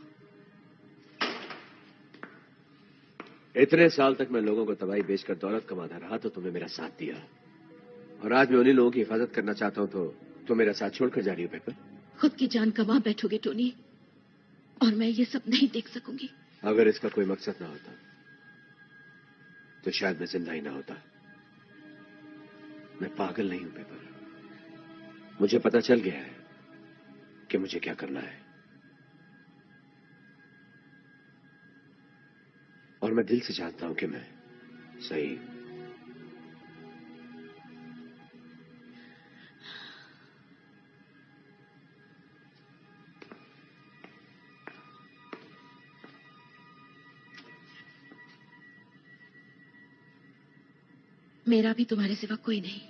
इतने साल तक मैं लोगों को तबाही बेचकर दौलत कमाता रहा तो तुमने मेरा साथ दिया, और आज मैं उन्हीं लोगों की हिफाजत करना चाहता हूं तो तुम मेरा साथ छोड़कर जा रही हो पेपर। खुद की जान गंवा बैठोगे टोनी, और मैं ये सब नहीं देख सकूंगी। अगर इसका कोई मकसद ना होता तो शायद मैं जिंदा ही ना होता। मैं पागल नहीं हूं पेपर। मुझे पता चल गया है कि मुझे क्या करना है, और मैं दिल से जानता हूं कि मैं सही। मेरा भी तुम्हारे सिवा कोई नहीं।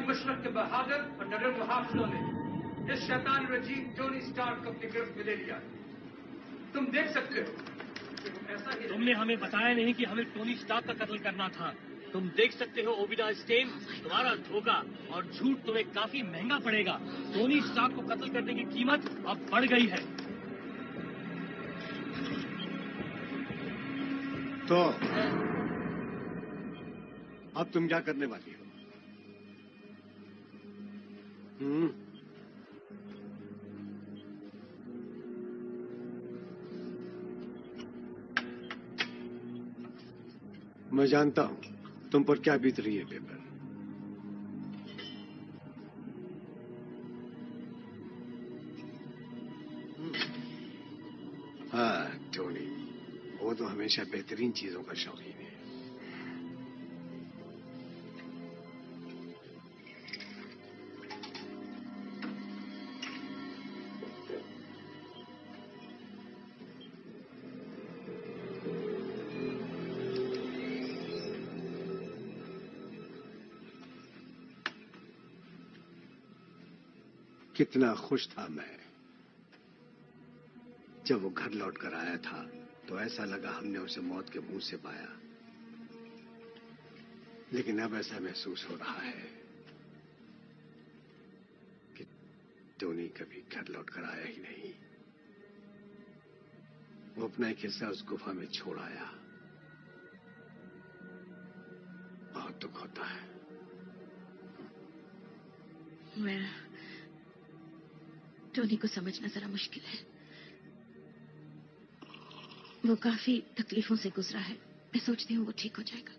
मशरक के बहादुर और डरे मुहाफिजों ने इस शैतानी रजीम टोनी स्टार्क को अपनी गिरफ्त में ले लिया। तुम देख सकते हो कि ऐसा ही। तुमने हमें बताया नहीं कि हमें टोनी स्टार्क का कत्ल करना था। तुम देख सकते हो ओविडा स्टेन, तुम्हारा धोखा और झूठ तुम्हें काफी महंगा पड़ेगा। टोनी स्टार्क को कत्ल करने की कीमत अब बढ़ गई है। तो अब तुम क्या करने वाली हो? मैं जानता हूं तुम पर क्या बीत रही है पेपर। हाँ टोनी, वो तो हमेशा बेहतरीन चीजों का शौकीन है। कितना खुश था मैं जब वो घर लौट कर आया था, तो ऐसा लगा हमने उसे मौत के मुंह से पाया। लेकिन अब ऐसा महसूस हो रहा है कि टोनी कभी घर लौट कर आया ही नहीं। वो अपना एक हिस्सा उस गुफा में छोड़ आया। बहुत दुख होता है। मैं टोनी को समझना जरा मुश्किल है। वो काफी तकलीफों से गुजरा है। मैं सोचती हूँ वो ठीक हो जाएगा।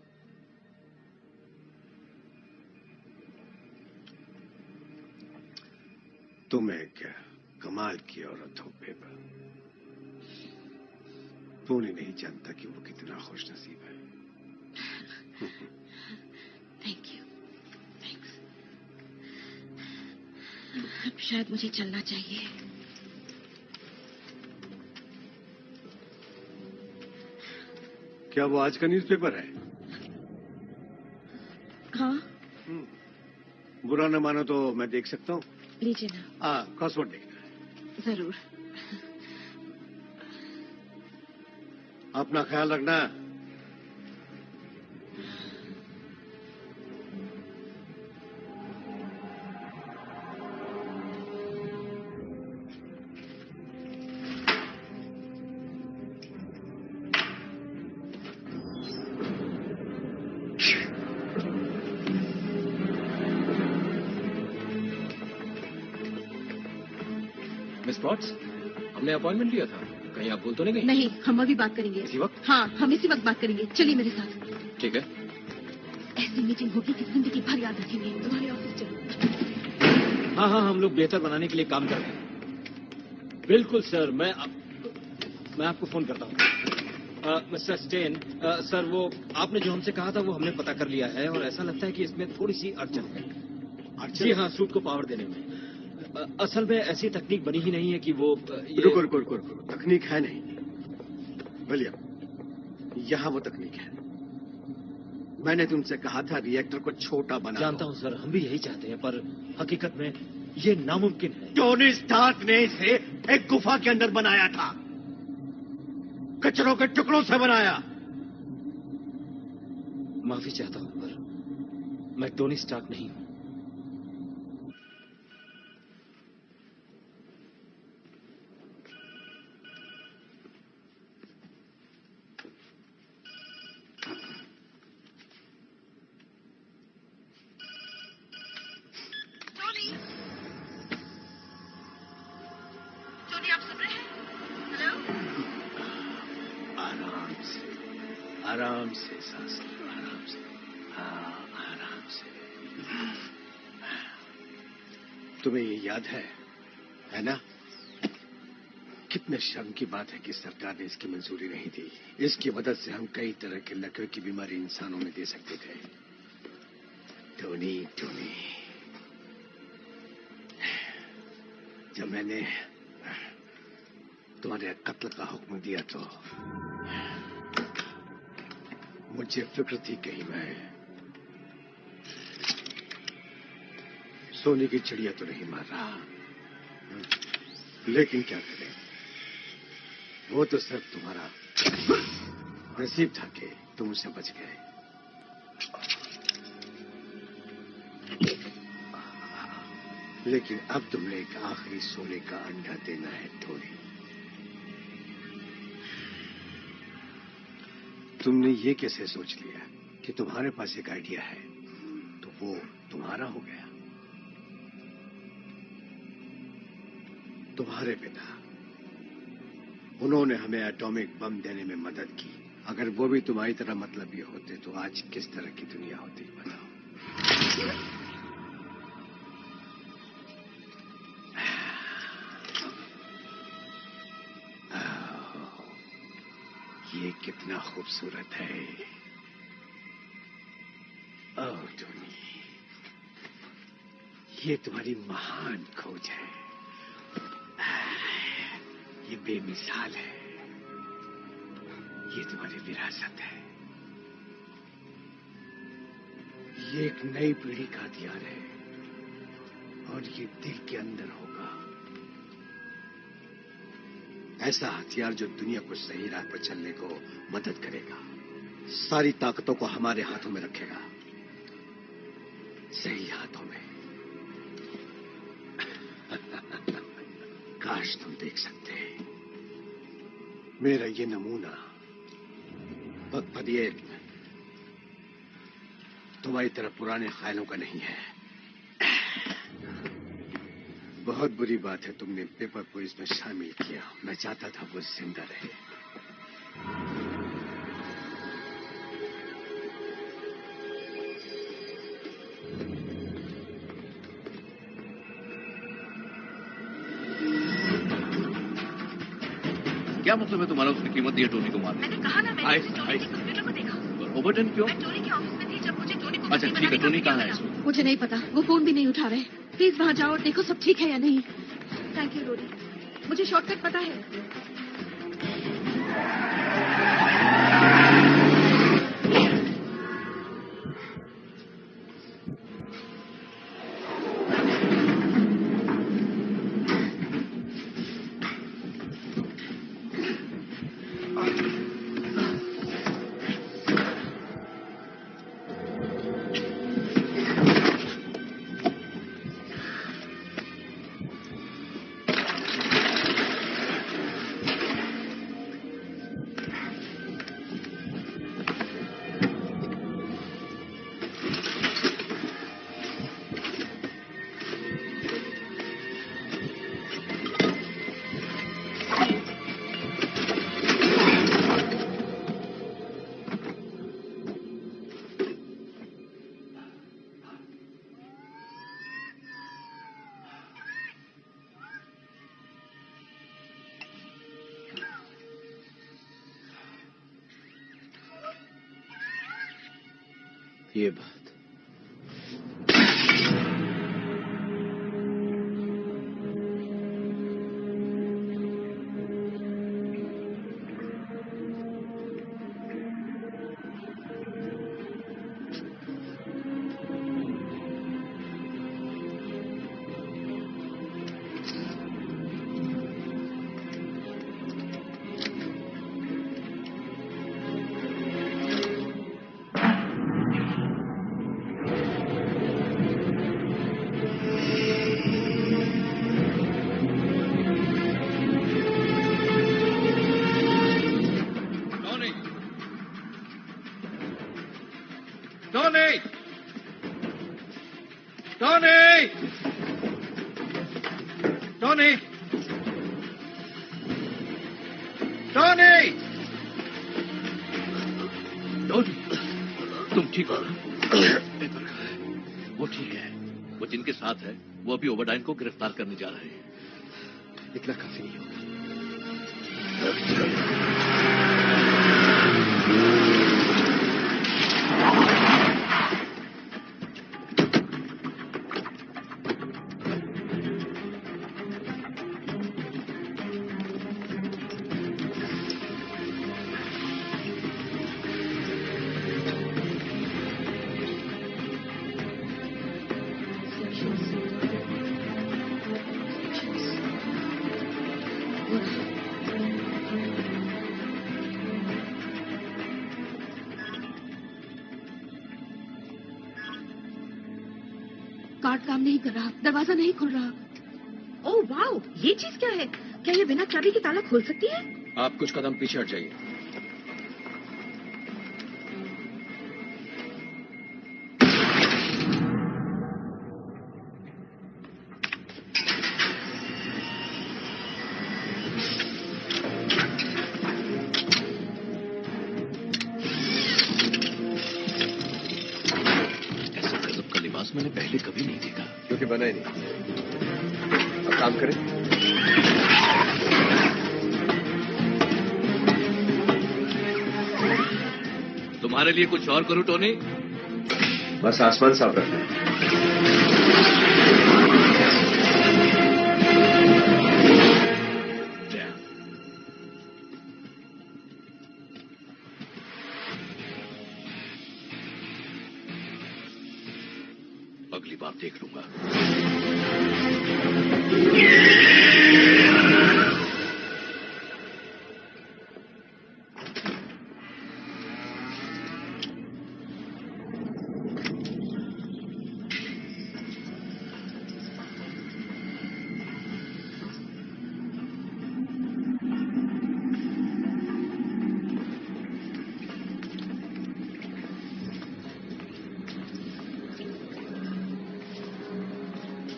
तुम एक कमाल की औरत हो बेबा। टोनी नहीं जानता कि वो कितना खुशनसीब है। Thank you. थैंक्स। अब शायद मुझे चलना चाहिए। क्या वो आज का न्यूज़पेपर है? हाँ। बुरा न मानो तो मैं देख सकता हूँ? लीजिए ना। हाँ, क्रॉसवर्ड देखना। जरूर। अपना ख्याल रखना। मिस पॉट्स, हमने अपॉइंटमेंट लिया था, कहीं आप भूल तो नहीं गई? नहीं, हम अभी बात करेंगे। इसी वक्त? हाँ, हम इसी वक्त बात करेंगे। चलिए मेरे साथ। ठीक है। ऐसी मीटिंग होगी कि जिंदगी भर याद रखेंगे। तुम्हारे ऑफिस चलो। हाँ हाँ, हम लोग बेहतर बनाने के लिए काम कर रहे हैं। बिल्कुल सर, मैं आपको फोन करता हूँ। मिस्टर स्टेन, सर वो आपने जो हमसे कहा था वो हमने पता कर लिया है और ऐसा लगता है कि इसमें थोड़ी सी अड़चन है। जी हाँ, सूट को पावर देने में। असल में ऐसी तकनीक बनी ही नहीं है कि वो रुको। तकनीक है नहीं विलियम, यहाँ वो तकनीक है। मैंने तुमसे कहा था रिएक्टर को छोटा बना। जानता हूँ सर, हम भी यही चाहते हैं, पर हकीकत में ये नामुमकिन है। टोनी स्टार्क ने इसे एक गुफा के अंदर बनाया था, कचरों के टुकड़ों से बनाया। माफी चाहता हूँ, पर मैं टोनी स्टार्क नहीं हूँ। आराम से सांस लो, आराम से। हाँ, आराम से। तुम्हें ये याद है ना? कितने शर्म की बात है कि सरकार ने इसकी मंजूरी नहीं दी। इसकी मदद से हम कई तरह के लकवे की बीमारी इंसानों में दे सकते थे। टोनी, जब मैंने तुम्हारे कत्ल का हुक्म दिया तो मुझे फिक्र थी कहीं मैं सोने की चिड़िया तो नहीं मार रहा। लेकिन क्या करें, वो तो सिर्फ तुम्हारा नसीब था कि तुम उससे बच गए। लेकिन अब तुमने एक आखिरी सोने का अंडा देना है टोनी। तुमने ये कैसे सोच लिया कि तुम्हारे पास एक आइडिया है तो वो तुम्हारा हो गया? तुम्हारे पिता, उन्होंने हमें एटॉमिक बम देने में मदद की। अगर वो भी तुम्हारी तरह मतलबी होते तो आज किस तरह की दुनिया होती, बताओ। ये कितना खूबसूरत है। ओह टोनी, ये तुम्हारी महान खोज है। ये बेमिसाल है। ये तुम्हारी विरासत है। ये एक नई पीढ़ी का हथियार है और ये दिल के अंदर होगा। ऐसा हथियार जो दुनिया को सही राह पर चलने को मदद करेगा, सारी ताकतों को हमारे हाथों में रखेगा, सही हाथों में। काश तुम देख सकते। मेरा ये नमूना पगपदिए तुम्हारी तरह पुराने ख्यालों का नहीं है। बहुत बुरी बात है तुमने पेपर को इसमें शामिल किया। मैं चाहता था वो जिंदा रहे। क्या मतलब है तुम्हारा उसकी कीमत दिया टोनी को मारने? मैंने कहा ना, मैंने टोनी की तस्वीरों को देखा। ओवरटन क्यों? मैं टोनी के ऑफिस में थी जब मुझे टोनी को अच्छा ठीक है, टोनी कहाँ है? मुझे नहीं पता, वो फोन भी नहीं उठा रहे। प्लीज वहां जाओ और देखो सब ठीक है या नहीं। थैंक यू रोरी, मुझे शॉर्टकट पता है। ये बात तुम ठीक हो? वो ठीक है। वो जिनके साथ है वो अभी ओवरडाइन को गिरफ्तार करने जा रहे हैं। इतना काफी नहीं होगा। कार्ड काम नहीं कर रहा, दरवाजा नहीं खुल रहा। ओह वाओ, ये चीज क्या है? क्या ये बिना चाबी के ताला खोल सकती है? आप कुछ कदम पीछे हट जाइए। ऐसा गजब का लिबास मैंने पहले कभी नहीं देखा। क्योंकि बना ही नहीं। अब काम करें। तुम्हारे लिए कुछ और करूं टोनी? बस आसमान साफ रखना। अगली बार देख लूंगा।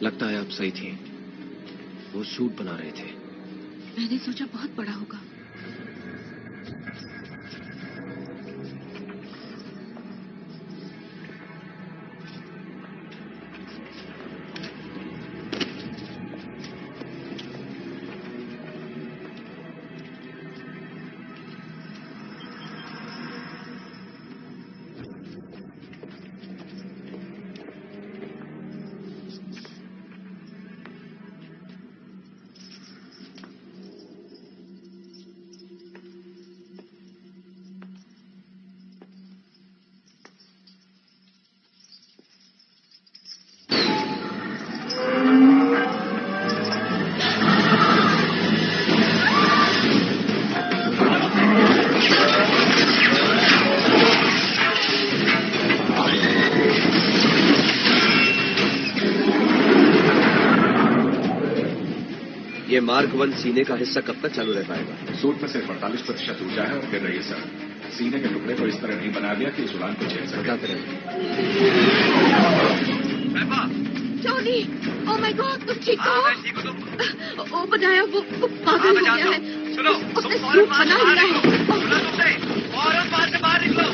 लगता है आप सही थी। वो सूट बना रहे थे। मैंने सोचा बहुत बड़ा होगा। ये मार्क 1 सीने का हिस्सा कब तक चालू रह पाएगा? सूट में सिर्फ 48% ऊर्जा है और गिर रही है सर। सीने के टुकड़े को इस तरह नहीं बना दिया कि इस उड़ान को झेल सके। टोनी, ओह माय गॉड, तुम ठीक हो? ओ बनाया, वो पागल हो गया है। सुनो, उसने सूट बना लिया है। सुनो तुमसे, फौरन बाहर से बाहर निकलो।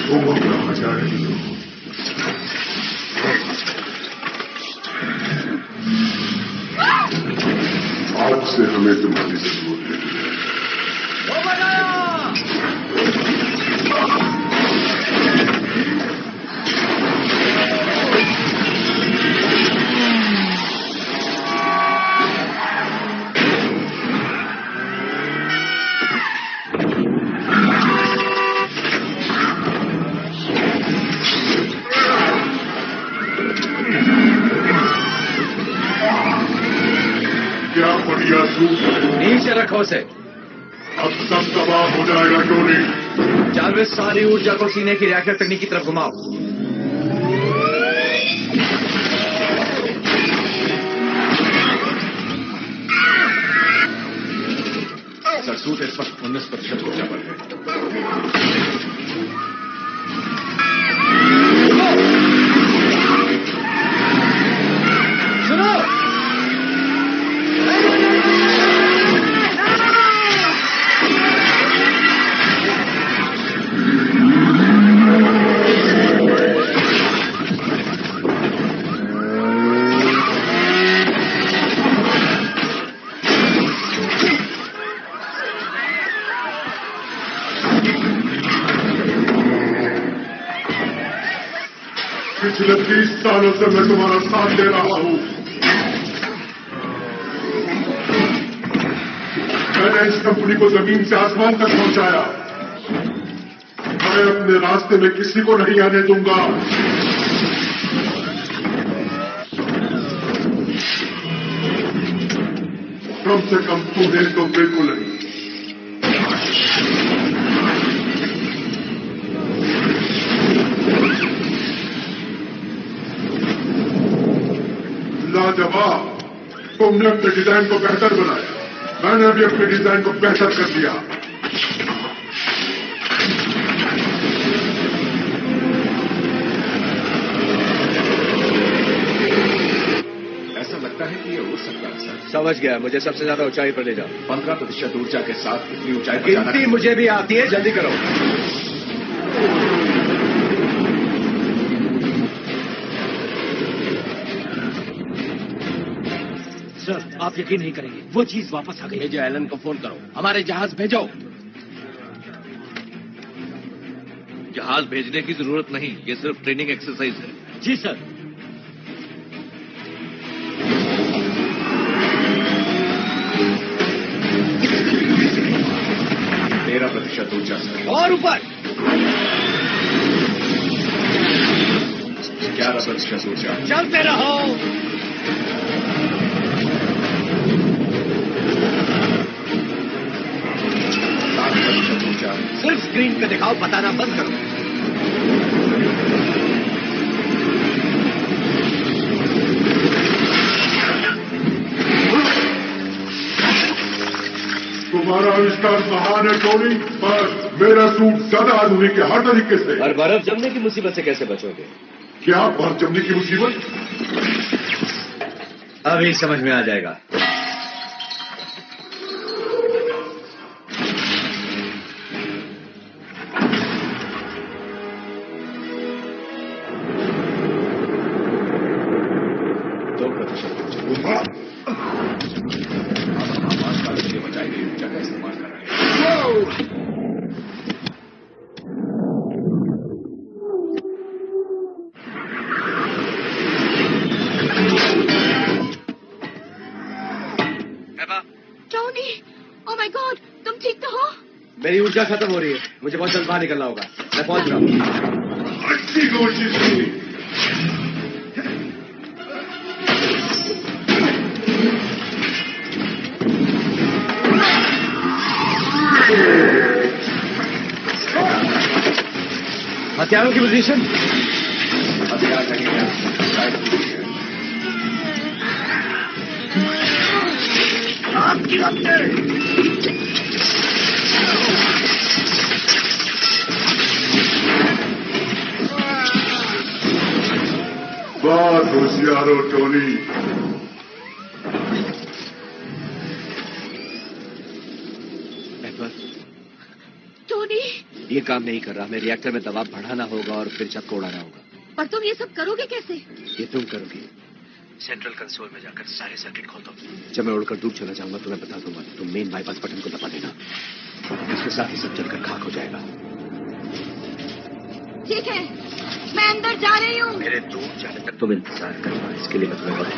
तुम कहाँ जा रही हो? आज से हमें तुम्हारी जरूरत है। क्या बढ़िया सूट है। नीचे रखो उसे। अब सब तबाह हो जाएगा टोनी। जारविस, सारी ऊर्जा को सीने की रिएक्टर तकनीक की तरफ घुमाओ। सर, सूट इस वक्त 19% ऊर्जा पर है। सुनो, पिछले 30 सालों से मैं तुम्हारा साथ दे रहा हूं। मैंने इस कंपनी को जमीन से आसमान तक पहुंचाया। मैं अपने रास्ते में किसी को नहीं आने दूंगा। कम से कम तुम्हें तो बिल्कुल नहीं। लाजवाब, तुमने अपने डिजाइन को बेहतर बनाया। मैंने भी अपने डिजाइन को बेहतर कर दिया। ऐसा लगता है कि ये उड़ सकता है सर। समझ गया, मुझे सबसे ज्यादा ऊंचाई पर ले जाओ। 15% ऊर्जा के साथ इतनी ऊंचाई पर जाना। गिनती मुझे भी आती है, जल्दी करो। सर, आप यकीन नहीं करेंगे, वो चीज वापस आ गई। भेजो, एलन को फोन करो। हमारे जहाज भेजो। जहाज भेजने की जरूरत नहीं, ये सिर्फ ट्रेनिंग एक्सरसाइज है। जी सर। तेरह 13% ऊर्जा से और ऊपर। 11% ऊर्जा। चलते रहो। सिर्फ स्क्रीन पे दिखाओ, बताना बंद करो। तुम्हारा आविष्कार महान है टोनी, पर मेरा सूट ज्यादा आधुनिक है हर तरीके से। और बर्फ जमने की मुसीबत से कैसे बचोगे? क्या बर्फ जमने की मुसीबत? अभी समझ में आ जाएगा। मेरी ऊर्जा खत्म हो रही है, मुझे बहुत जल्द बाहर निकलना होगा। मैं पहुंच रहा हूँ। अच्छी कोशिश की। हथियारों की पोजीशन। बहुत होशियार हो टोनी। टोनी, ये काम नहीं कर रहा। हमें रिएक्टर में दबाव बढ़ाना होगा और फिर छत को उड़ाना होगा। पर तुम ये सब करोगे कैसे? ये तुम करोगी। सेंट्रल कंसोल में जाकर सारे सर्किट खोल दो। जब मैं उड़कर दूर चला जाऊंगा तो मैं बता दूंगा। तुम मेन बाईपास बटन को दबा देना। इसके साथ ही सब जलकर खाक हो जाएगा। ठीक है, मैं अंदर जा रही हूँ। मेरे दूर जाने तक तुम इंतजार करना। इसके लिए मैं तुम्हें वक्त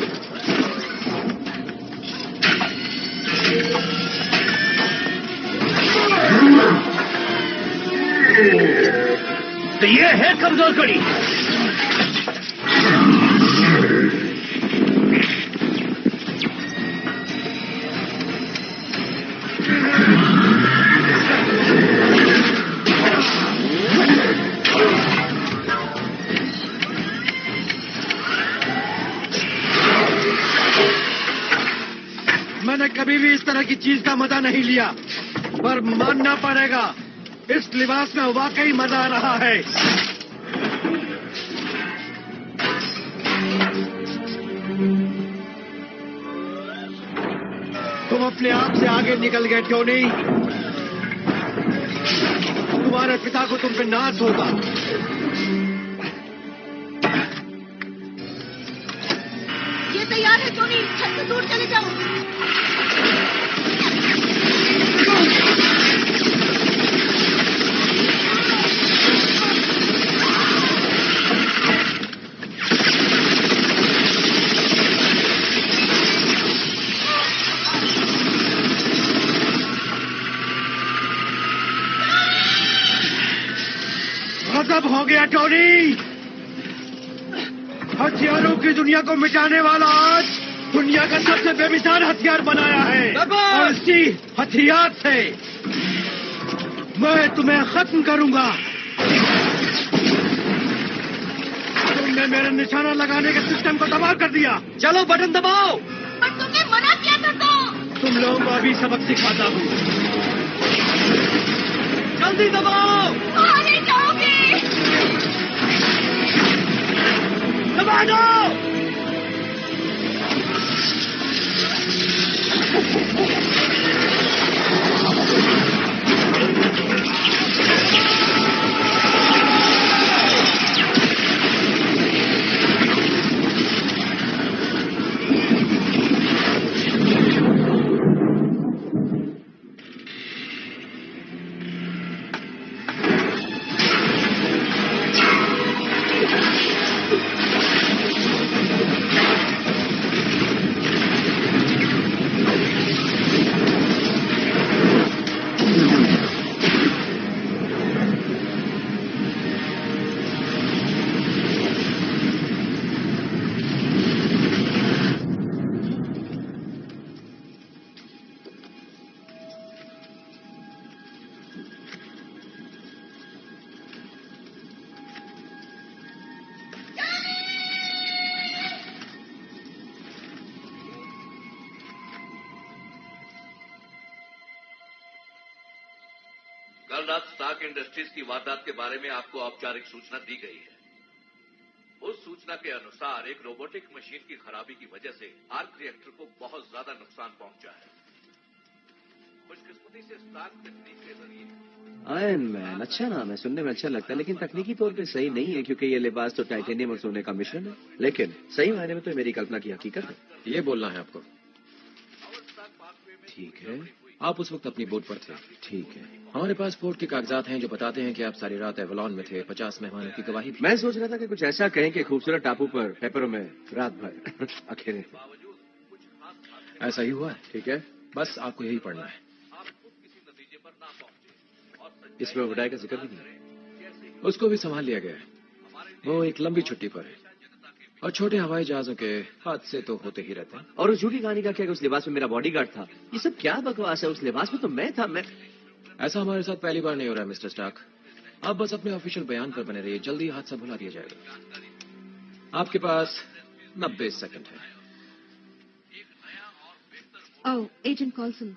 तो ये है कमजोर कड़ी। मैंने कभी भी इस तरह की चीज का मजा नहीं लिया, पर मानना पड़ेगा इस लिबास में वाकई मजा आ रहा है। तुम अपने आप से आगे निकल गए टोनी। तुम्हारे पिता को तुम पे नाज होगा। ये तैयार है टोनी, छत से दूर चले जाओ। खत्म हो गया टोनी। हथियारों की दुनिया को मिटाने वाला आज दुनिया का सबसे बेमिसाल हथियार बनाया है। और इसी हथियार से मैं तुम्हें खत्म करूंगा। तुमने मेरे निशाना लगाने के सिस्टम को तबाह कर दिया। चलो बटन दबाओ। पर तुमने मना किया था तो। तुम लोगों को अभी सबक सिखाता हूँ। जल्दी दबाओ। कहाँ ले जाओगे? दबा दो। रात स्टार्क इंडस्ट्रीज की वारदात के बारे में आपको औपचारिक सूचना दी गई है। उस सूचना के अनुसार एक रोबोटिक मशीन की खराबी की वजह से आर्क रिएक्टर को बहुत ज्यादा नुकसान पहुंचा है। खुशकिस्मती से स्टार्क तकनीक के जरिए आयरन मैन अच्छा नाम है, सुनने में अच्छा लगता है, लेकिन तकनीकी तौर पे सही नहीं है क्योंकि ये लिबास तो टाइटेनियम और सोने का मिश्रण है। लेकिन सही मायने में तो मेरी कल्पना की हकीकत है। ये बोलना है आपको। ठीक है। आप उस वक्त अपनी बोट पर थे। ठीक है। हमारे पास पोर्ट के कागजात हैं जो बताते हैं कि आप सारी रात एवलॉन में थे। 50 मेहमानों की गवाही भी। मैं सोच रहा था कि कुछ ऐसा कहें कि खूबसूरत टापू पर पेपरों में रात भर अकेले। ऐसा ही हुआ है। ठीक है, बस आपको यही पढ़ना है। इसमें उड़ाई का जिक्र भी नहीं है। उसको भी संभाल लिया गया है। वो एक लंबी छुट्टी पर है और छोटे हवाई जहाजों के हादसे तो होते ही रहते हैं। और उस झूठी कहानी का क्या कि उस लिबास में मेरा बॉडीगार्ड था? ये सब क्या बकवास है? उस लिबास में तो मैं था। मैं ऐसा हमारे साथ पहली बार नहीं हो रहा है मिस्टर स्टार्क। आप बस अपने ऑफिशियल बयान पर बने रहिए, जल्दी हादसा भुला दिया जाएगा। आपके पास 90 सेकंड है। ओह, एजेंट कॉल्सन,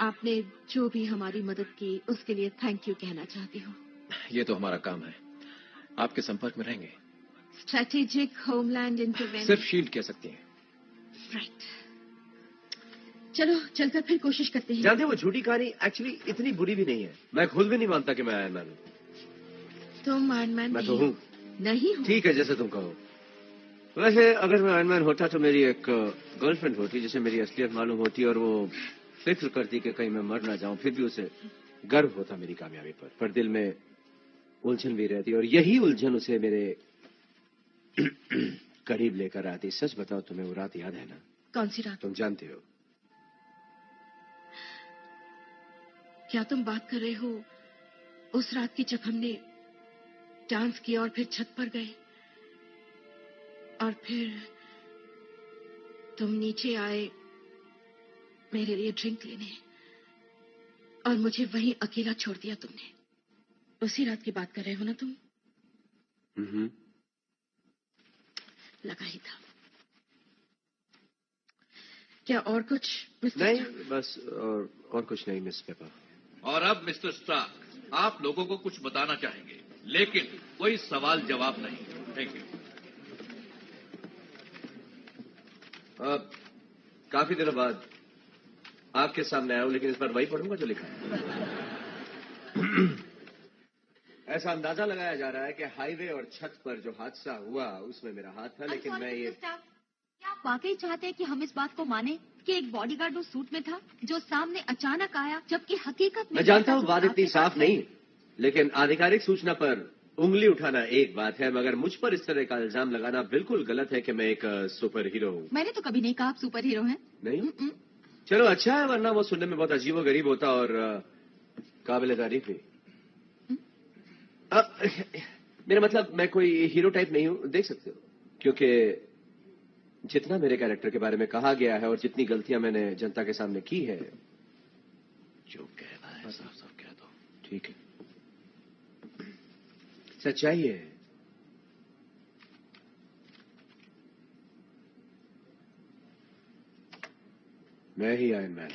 आपने जो भी हमारी मदद की उसके लिए थैंक यू कहना चाहती हूँ। ये तो हमारा काम है, आपके संपर्क में रहेंगे। Strategic homeland intervention. सिर्फ शील्ड कह सकती हैं। राइट। चलो चलकर फिर कोशिश करते हैं। जानते हैं वो झूठी कहानी एक्चुअली इतनी बुरी भी नहीं है। मैं खुद भी नहीं मानता कि मैं आयरन मैन हूँ। तुम आयरन मैन मैं तो हूँ। नहीं हूँ। ठीक है, जैसे तुम कहो। वैसे अगर मैं आयरन मैन होता तो मेरी एक गर्लफ्रेंड होती जिसे मेरी असलियत मालूम होती और वो फिक्र करती कि कहीं मैं मर ना जाऊं। फिर भी उसे गर्व होता मेरी कामयाबी पर दिल में उलझन भी रहती और यही उलझन उसे मेरे करीब लेकर आती। सच बताओ, तुम्हें वो रात याद है ना? कौन सी रात? तुम जानते हो। क्या तुम बात कर रहे हो उस रात की जब हमने डांस किया और फिर छत पर गए और फिर तुम नीचे आए मेरे लिए ड्रिंक लेने और मुझे वहीं अकेला छोड़ दिया तुमने? उसी रात की बात कर रहे हो ना तुम? लगा ही था। क्या और कुछ मिस्टर? नहीं, बस और कुछ नहीं मिस पेपर। और अब मिस्टर स्टार्क, आप लोगों को कुछ बताना चाहेंगे, लेकिन कोई सवाल जवाब नहीं। Thank you. काफी दिनों बाद आपके सामने आया हूं, लेकिन इस बार वही पढ़ूंगा जो लिखा है। ऐसा अंदाजा लगाया जा रहा है कि हाईवे और छत पर जो हादसा हुआ उसमें मेरा हाथ था, लेकिन मैं ये... क्या आप वाकई चाहते हैं कि हम इस बात को माने कि एक बॉडीगार्ड उस सूट में था जो सामने अचानक आया, जबकि हकीकत में... मैं जानता हूँ बात इतनी साफ नहीं, लेकिन आधिकारिक सूचना पर उंगली उठाना एक बात है, मगर मुझ पर इस तरह का इल्जाम लगाना बिल्कुल गलत है कि मैं एक सुपर हीरो हूँ। मैंने तो कभी नहीं कहा आप सुपर हीरो हैं। नहीं? चलो अच्छा है, वरना वो सुनने में बहुत अजीबो गरीब होता और काबिल तारीफ भी। मेरा मतलब मैं कोई हीरो टाइप नहीं हूँ, देख सकते हो, क्योंकि जितना मेरे कैरेक्टर के बारे में कहा गया है और जितनी गलतियां मैंने जनता के सामने की है... जो कहना है साफ साफ कह दो। ठीक है, सच्चाई है। मैं ही आयरन मैन।